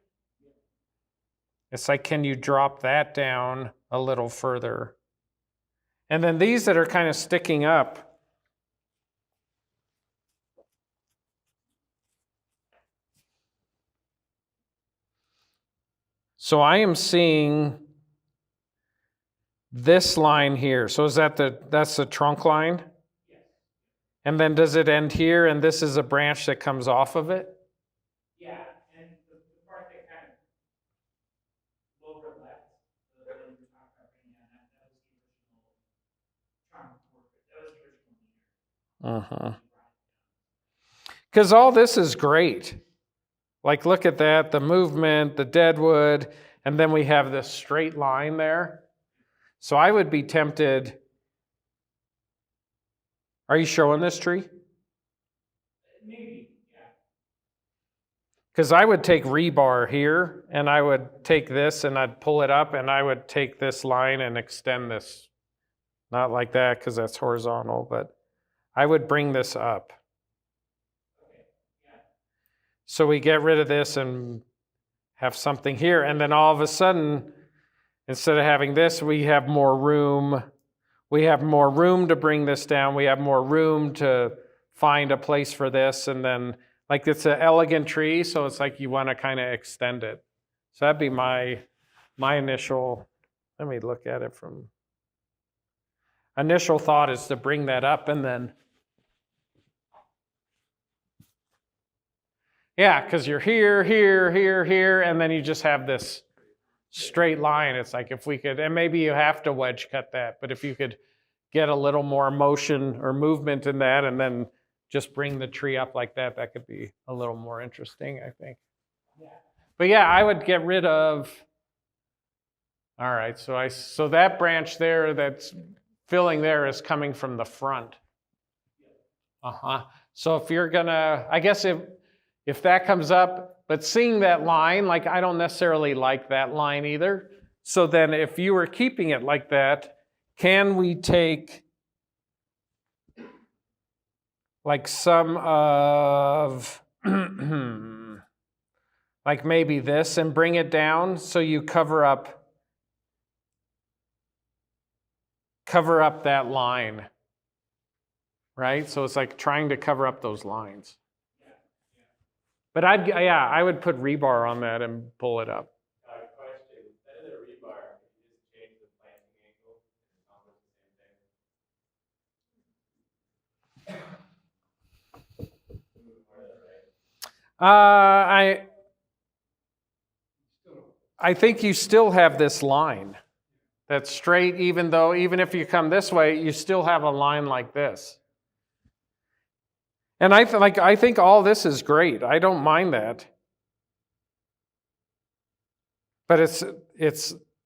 It's like, can you drop that down a little further? And then these that are kind of sticking up, so I am seeing this line here. So is that that's the trunk line? Yes. And then does it end here and this is a branch that comes off of it? Yeah, and the part that kind of lower left, the one you're talking about bringing down, that was the original trunk work. That was the original meter. Because all this is great. Like, look at that, the movement, the deadwood, and then we have this straight line there. So I would be tempted. Are you showing this tree? Maybe, yeah. Because I would take rebar here, and I would take this, and I'd pull it up, and I would take this line and extend this. Not like that, because that's horizontal, but I would bring this up. So we get rid of this and have something here, and then all of a sudden, instead of having this, we have more room. We have more room to bring this down. We have more room to find a place for this, and then like it's an elegant tree, so it's like you want to kind of extend it. So that'd be my initial. Let me look at it from. Initial thought is to bring that up, and then. Yeah, because you're here, and then you just have this straight line. It's like if we could, and maybe you have to wedge cut that, but if you could get a little more motion or movement in that and then just bring the tree up like that, that could be a little more interesting, I think. Yeah. But yeah, I would get rid of, all right, so that branch there that's filling there is coming from the front. So if you're gonna, I guess if that comes up, but seeing that line, like I don't necessarily like that line either. So then if you were keeping it like that, can we take like some of, like maybe this and bring it down so you cover up that line, right? So it's like trying to cover up those lines. But I would put rebar on that and pull it up. Question, instead of the rebar, if you just change the planting angle, it's almost the same thing. I think you still have this line that's straight, even if you come this way, you still have a line like this. And I think all this is great. I don't mind that. But it's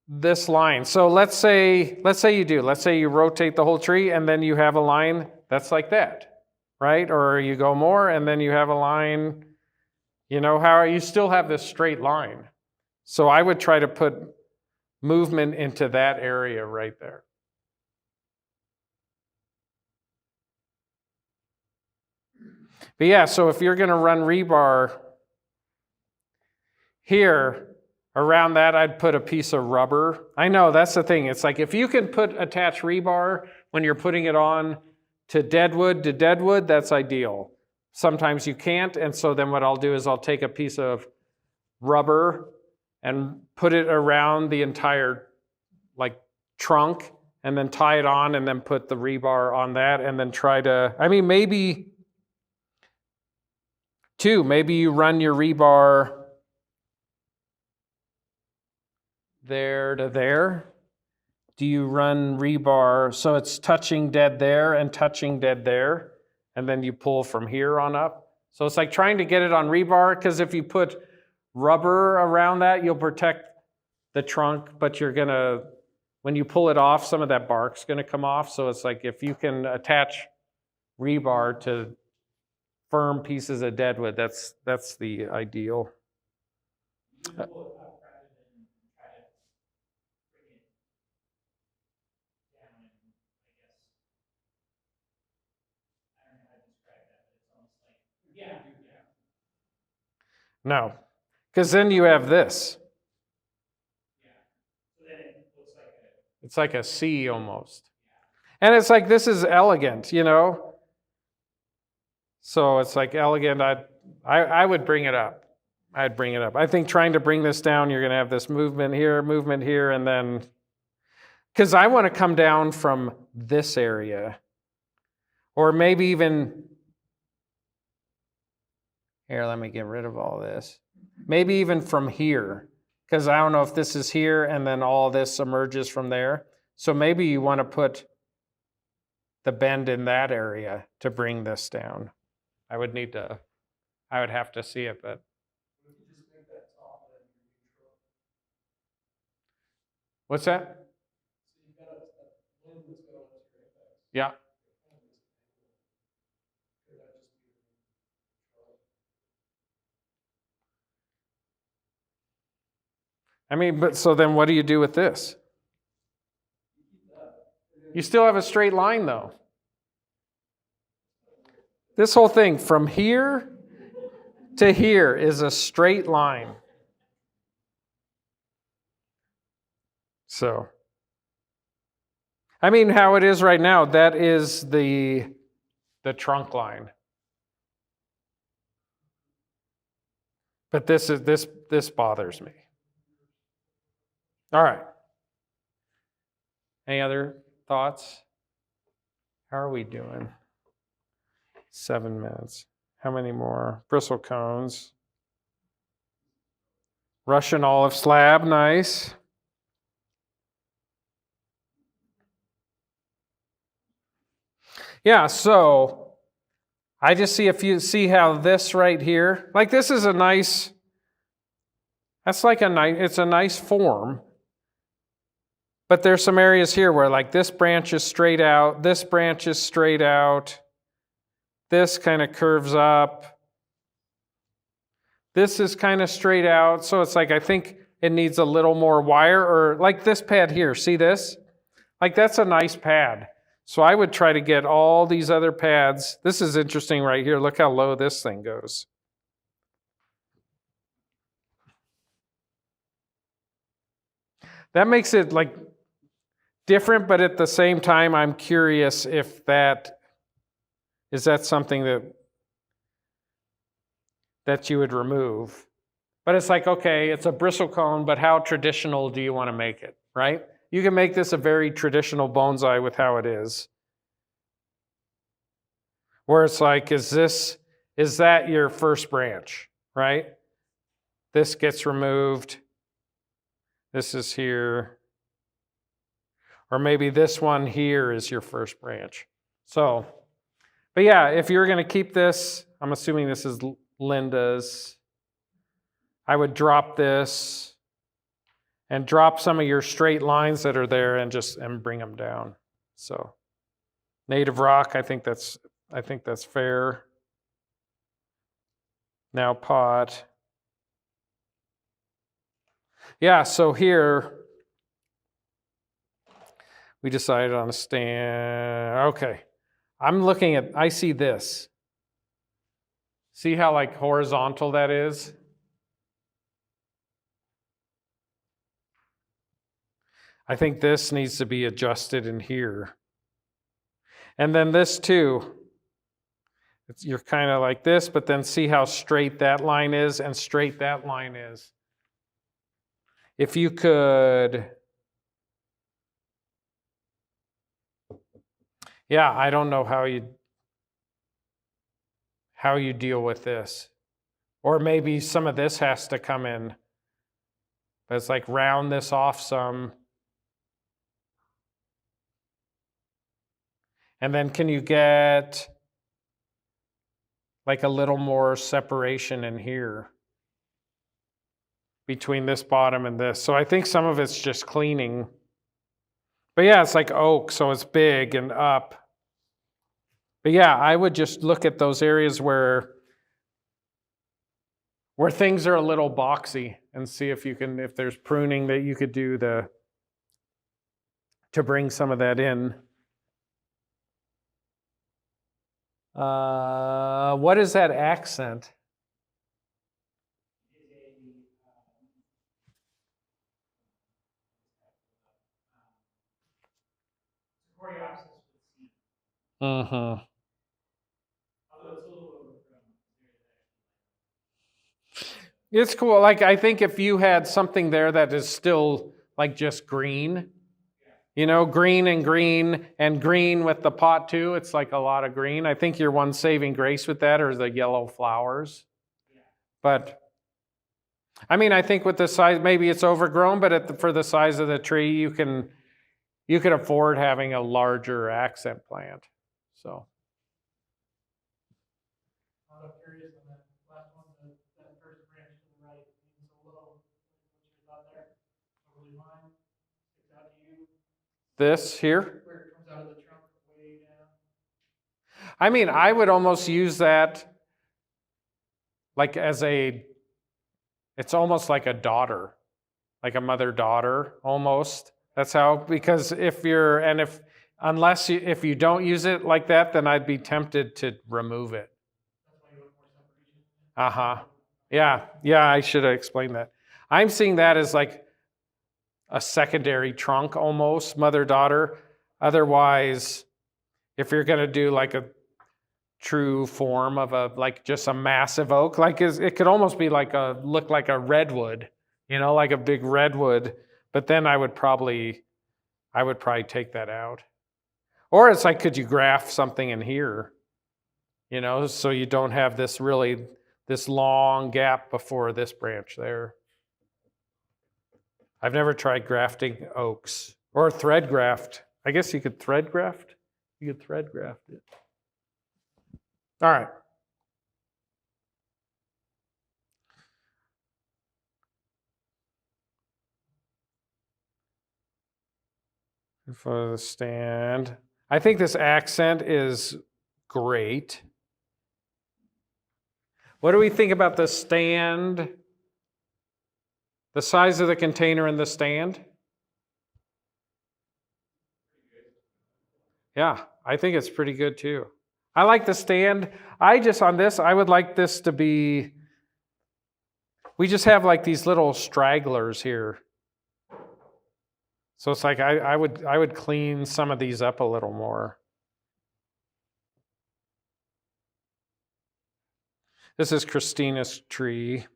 this line. So let's say you rotate the whole tree and then you have a line that's like that, right? Or you go more and then you have a line, how you still have this straight line. So I would try to put movement into that area right there. But yeah, so if you're going to run rebar here, around that, I'd put a piece of rubber. I know, that's the thing. It's like if you can attach rebar when you're putting it on to deadwood, that's ideal. sometimes you can't. And so then what I'll do is I'll take a piece of rubber and put it around the entire like trunk and then tie it on and then put the rebar on that and then try to, I mean, maybe you run your rebar there to there. Do you run rebar so it's touching dead there and touching dead there, and then you pull from here on up? So it's like trying to get it on rebar, because if you put rubber around that, you'll protect the trunk, but you're gonna, when you pull it off, some of that bark's gonna come off. So it's like if you can attach rebar to firm pieces of deadwood, that's the ideal. You just pull it up rather than try to bring it down and, I guess, I don't know how to describe that, but it's almost like, yeah. No, because then you have this. Yeah. So then it looks like a. It's like a C almost. And it's like, this is elegant, you know? So it's like elegant. I would bring it up. I'd bring it up. I think trying to bring this down, you're going to have this movement here, and then, because I want to come down from this area. Or maybe even, here, let me get rid of all this. Maybe even from here, because I don't know if this is here and then all this emerges from there. So maybe you want to put the bend in that area to bring this down. I would have to see it, but. What's that? Yeah. I mean, but so then what do you do with this? You still have a straight line though. This whole thing from here to here is a straight line. So, I mean, how it is right now, that is the trunk line. But this bothers me. All right. Any other thoughts? How are we doing? 7 minutes. How many more? Bristle cones. Russian olive slab, nice. Yeah, so I just see how this right here, like this is a nice, it's a nice form. But there's some areas here where like this branch is straight out, this branch is straight out, this kind of curves up, this is kind of straight out. So it's like, I think it needs a little more wire, or like this pad here, see this? Like that's a nice pad. So I would try to get all these other pads. This is interesting right here. Look how low this thing goes. That makes it like different, but at the same time, I'm curious if is that something that you would remove. But it's like, okay, it's a bristle cone, but how traditional do you want to make it, right? You can make this a very traditional bonsai with how it is. Where it's like, is that your first branch, right? This gets removed. This is here. Or maybe this one here is your first branch. So, but yeah, if you're going to keep this, I'm assuming this is Linda's. I would drop this and drop some of your straight lines that are there and bring them down. So, native rock, I think that's fair. Now pot. Yeah, so here we decided on a stand. Okay. I see this. See how like horizontal that is? I think this needs to be adjusted in here. And then this too. You're kind of like this, but then see how straight that line is and straight that line is. If you could, yeah, I don't know how you deal with this. Or maybe some of this has to come in. But it's like round this off some. And then can you get like a little more separation in here between this bottom and this? So I think some of it's just cleaning. But yeah, it's like oak, so it's big and up. But yeah, I would just look at those areas where things are a little boxy and see if there's pruning that you could do to bring some of that in. What is that accent? Coreopsis with C. Mm-hmm. Although it's a little overgrown. It's cool. Like, I think if you had something there that is still like just green, green and green with the pot too, it's like a lot of green. I think your one saving grace with that are the yellow flowers. But I mean, I think with the size, maybe it's overgrown, but for the size of the tree, you can afford having a larger accent plant. So. I'm curious on that last one, that first branch to the right being so low. What's your thought there? Overly fine? Sticks out to you? This here? Where it comes out of the trunk way down? I mean, I would almost use that like it's almost like a daughter, like a mother-daughter almost. That's how, because if you don't use it like that, then I'd be tempted to remove it. That's why you want more separation? Uh-huh. Yeah, I should have explained that. I'm seeing that as like a secondary trunk almost, mother-daughter. Otherwise, if you're going to do like a true form of like just a massive oak, like it could almost be look like a redwood, like a big redwood, but then I would probably take that out. Or it's like, could you graft something in here, so you don't have this long gap before this branch there. I've never tried grafting oaks or thread graft. I guess you could thread graft. You could thread graft it. All right. For the stand. I think this accent is great. What do we think about the stand? The size of the container in the stand? Yeah, I think it's pretty good too. I like the stand. I would like this to be, we just have like these little stragglers here. So it's like I would clean some of these up a little more. This is Christina's tree.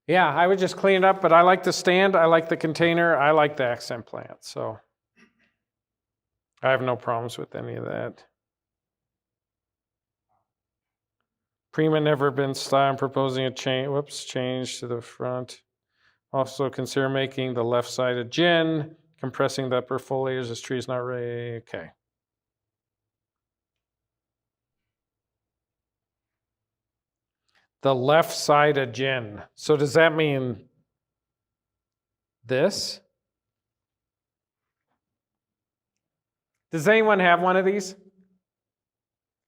Yeah, I would just clean it up, but I like the stand, I like the container, I like the accent plant, so I have no problems with any of that. Prima never been style. I'm proposing a change to the front. Also consider making the left side a gin, compressing the upper foliage. This tree is not ready. Okay. The left side a gin. So does that mean this? Does anyone have one of these?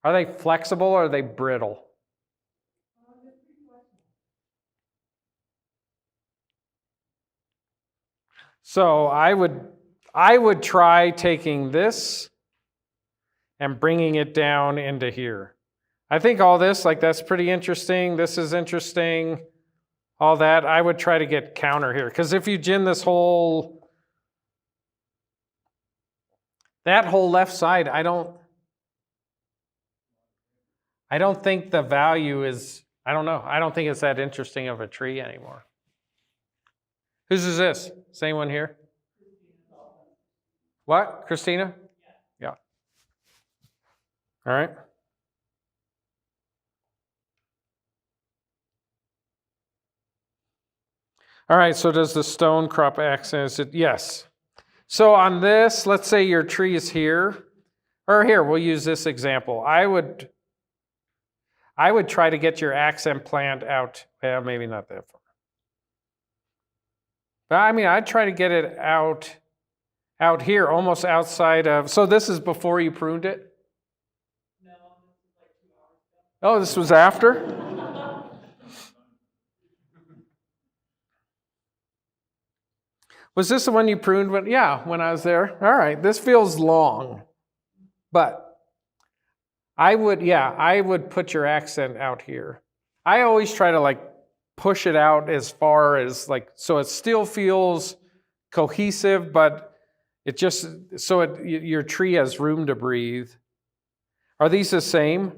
Are they flexible or are they brittle? So I would try taking this and bringing it down into here. I think all this, like that's pretty interesting. This is interesting. All that, I would try to get counter here. Because if you gin this whole That whole left side, I don't think the value is, I don't know. I don't think it's that interesting of a tree anymore. Whose is this? Is anyone here? What? Christina? Yeah. All right. All right, so does the stone crop accent it? Yes. So on this, let's say your tree is here, or here, we'll use this example. I would try to get your accent plant out, well, maybe not that far. But I mean, I'd try to get it out here, almost outside of, so this is before you pruned it? No, this is like 2 hours ago. Oh, this was after? Was this the one you pruned when, yeah, when I was there? All right, this feels long. But I would put your accent out here. I always try to like push it out as far as like, so it still feels cohesive, but it just, so your tree has room to breathe. Are these the same?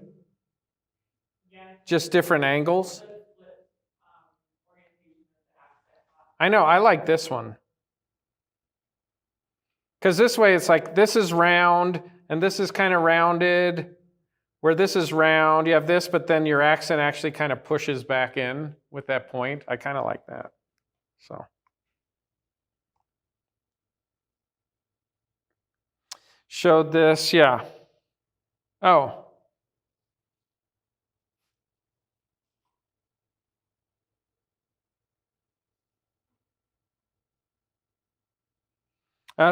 Yeah. Just different angles? Split, orientation of the accent. I know, I like this one. Because this way it's like, this is round, and this is kind of rounded. Where this is round, you have this, but then your accent actually kind of pushes back in with that point. I kind of like that. So. Showed this, yeah. Oh.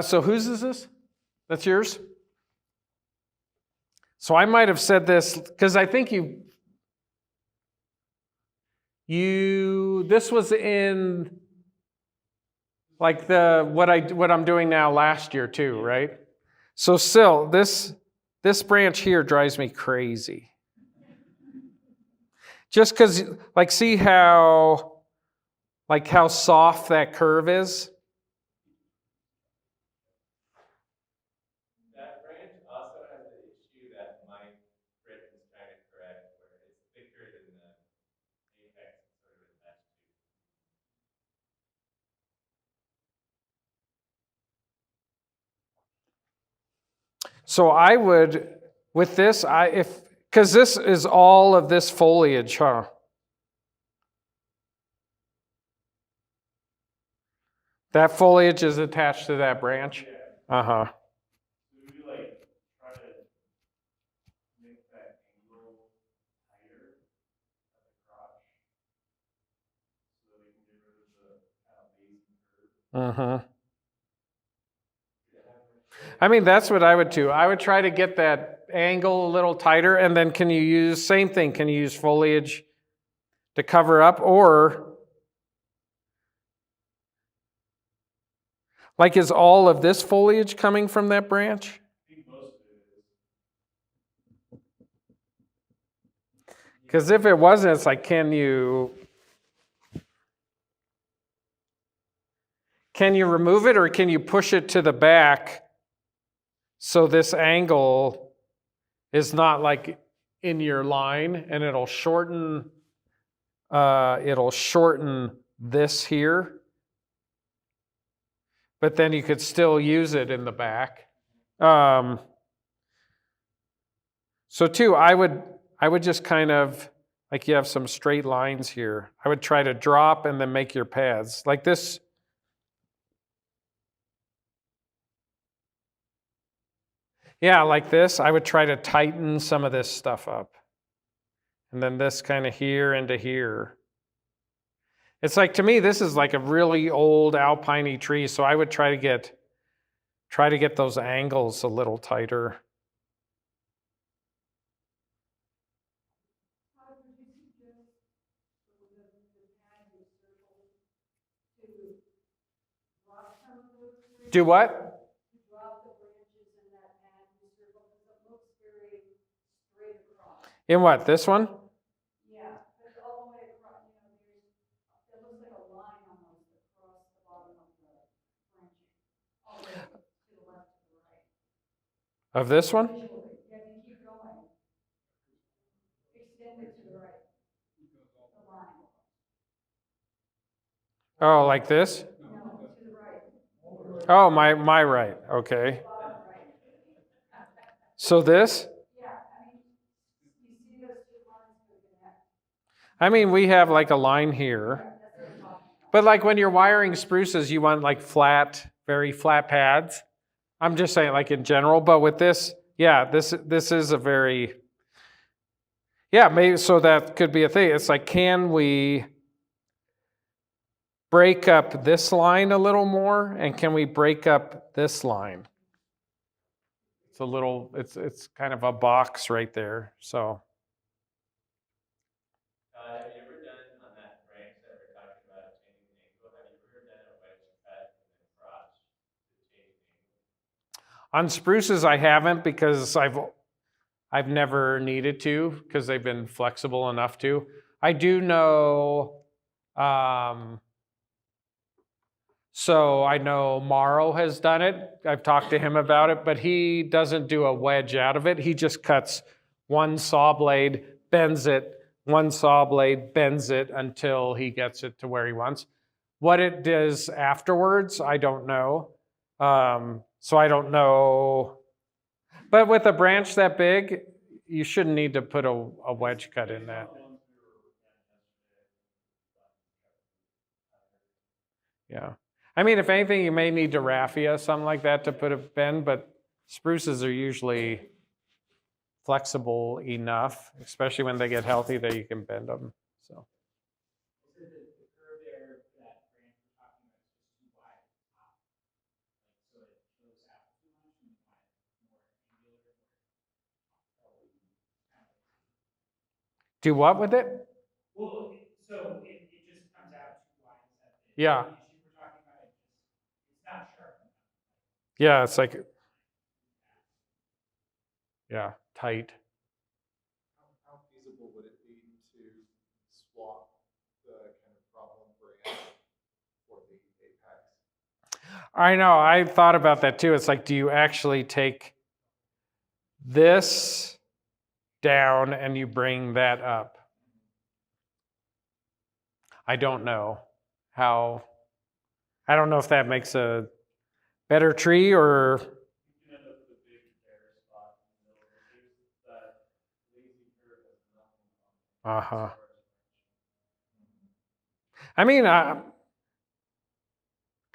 So whose is this? That's yours? So I might have said this, because I think this was in like what I'm doing now last year too, right? So still, this branch here drives me crazy. Just because, like, see how soft that curve is? That branch also has the issue that Mike Britton is trying to correct, where it's thicker than the apex sort of attached to. So I would, with this, because this is all of this foliage, huh? That foliage is attached to that branch? Uh-huh. Do we like try to make that angle tighter at the crotch so that we can get rid of the kind of lazy curve? Mm-hmm. I mean, that's what I would do. I would try to get that angle a little tighter, and then can you use foliage to cover up, or like is all of this foliage coming from that branch? I think most of it is. Because if it wasn't, it's like, can you remove it, or can you push it to the back so this angle is not like in your line, and it'll shorten this here, but then you could still use it in the back. So too, I would just kind of, like you have some straight lines here. I would try to drop and then make your paths. Like this. Yeah, like this. I would try to tighten some of this stuff up. And then this kind of here into here. It's like, to me, this is like a really old alpine-y tree, so I would try to get those angles a little tighter. How would you suggest the pad you circle to drop some of those branches? Do what? To drop the branches in that pad you circle, because it looks very straight across. In what, this one? Yeah, but all the way across, it looks like a line almost across the bottom of the branching, all the way to the left to the right. Of this one? Yeah, if you keep going, extend it to the right, the line. Oh, like this? No, to the right, Oh, my right. Okay. bottom right. So this? Yeah, I mean, you see those two lines go connect. I mean, we have like a line here. That's what I'm talking about. But like when you're wiring spruces, you want like flat, very flat pads. I'm just saying like in general, but with this, yeah, this is a very, yeah, maybe, so that could be a thing. It's like, can we break up this line a little more, and can we break up this line? It's a little, it's kind of a box right there, so. Have you ever done on that branch that we're talking about changing the angle? Have you ever done a wedge cut and then crotch to change the angle? On spruces, I haven't, because I've never needed to, because they've been flexible enough to. I do know, so I know Morrow has done it. I've talked to him about it, but he doesn't do a wedge out of it. He just cuts one saw blade, bends it, one saw blade, bends it until he gets it to where he wants. What it does afterwards, I don't know. So I don't know. But with a branch that big, you shouldn't need to put a wedge cut in that. Yeah. I mean, if anything, you may need to raffia, something like that, to put a bend, but spruces are usually flexible enough, especially when they get healthy, that you can bend them. So. Is it the curve there, that branch we're talking about, is just too wide at the top? Like, so it goes out too much and wide, more angular, Do what with it? well, so it just comes out too wide, is that the Yeah. issue we're talking about? It's not sharp enough. Yeah, it's like, yeah, tight. How feasible would it be to swap the kind of problem branch for the apex? I know, I thought about that too. It's like, do you actually take this down and you bring that up? I don't know how, I don't know if that makes a better tree or. You end up with a big bare spot in the middle. There's that lazy curve that's nothing on it. Uh-huh. I mean,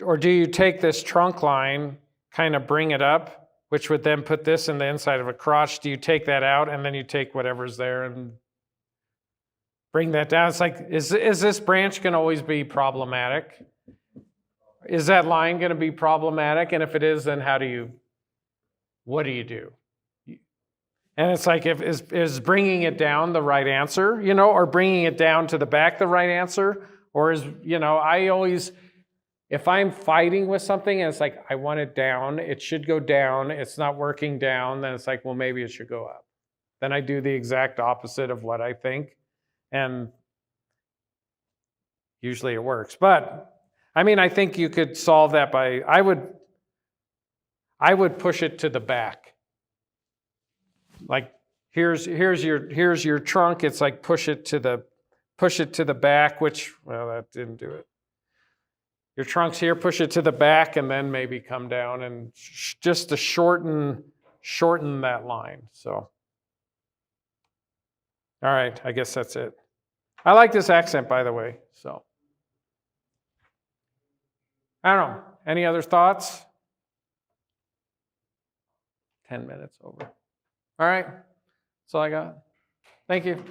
or do you take this trunk line, kind of bring it up, which would then put this in the inside of a crotch? Do you take that out and then you take whatever's there and bring that down? It's like, is this branch going to always be problematic? Is that line going to be problematic? And if it is, then what do you do? And it's like, is bringing it down the right answer, or bringing it down to the back the right answer? Or is, I always, if I'm fighting with something and it's like, I want it down, it should go down, it's not working down, then it's like, well, maybe it should go up. Then I do the exact opposite of what I think. And usually it works. But I mean, I think you could solve that by, I would push it to the back. Like, here's your trunk. It's like push it to the back, which, well, that didn't do it. Your trunk's here, push it to the back, and then maybe come down and just to shorten that line. So, all right, I guess that's it. I like this accent, by the way. So, I don't know. Any other thoughts? 10 minutes over. All right, that's all I got. Thank you.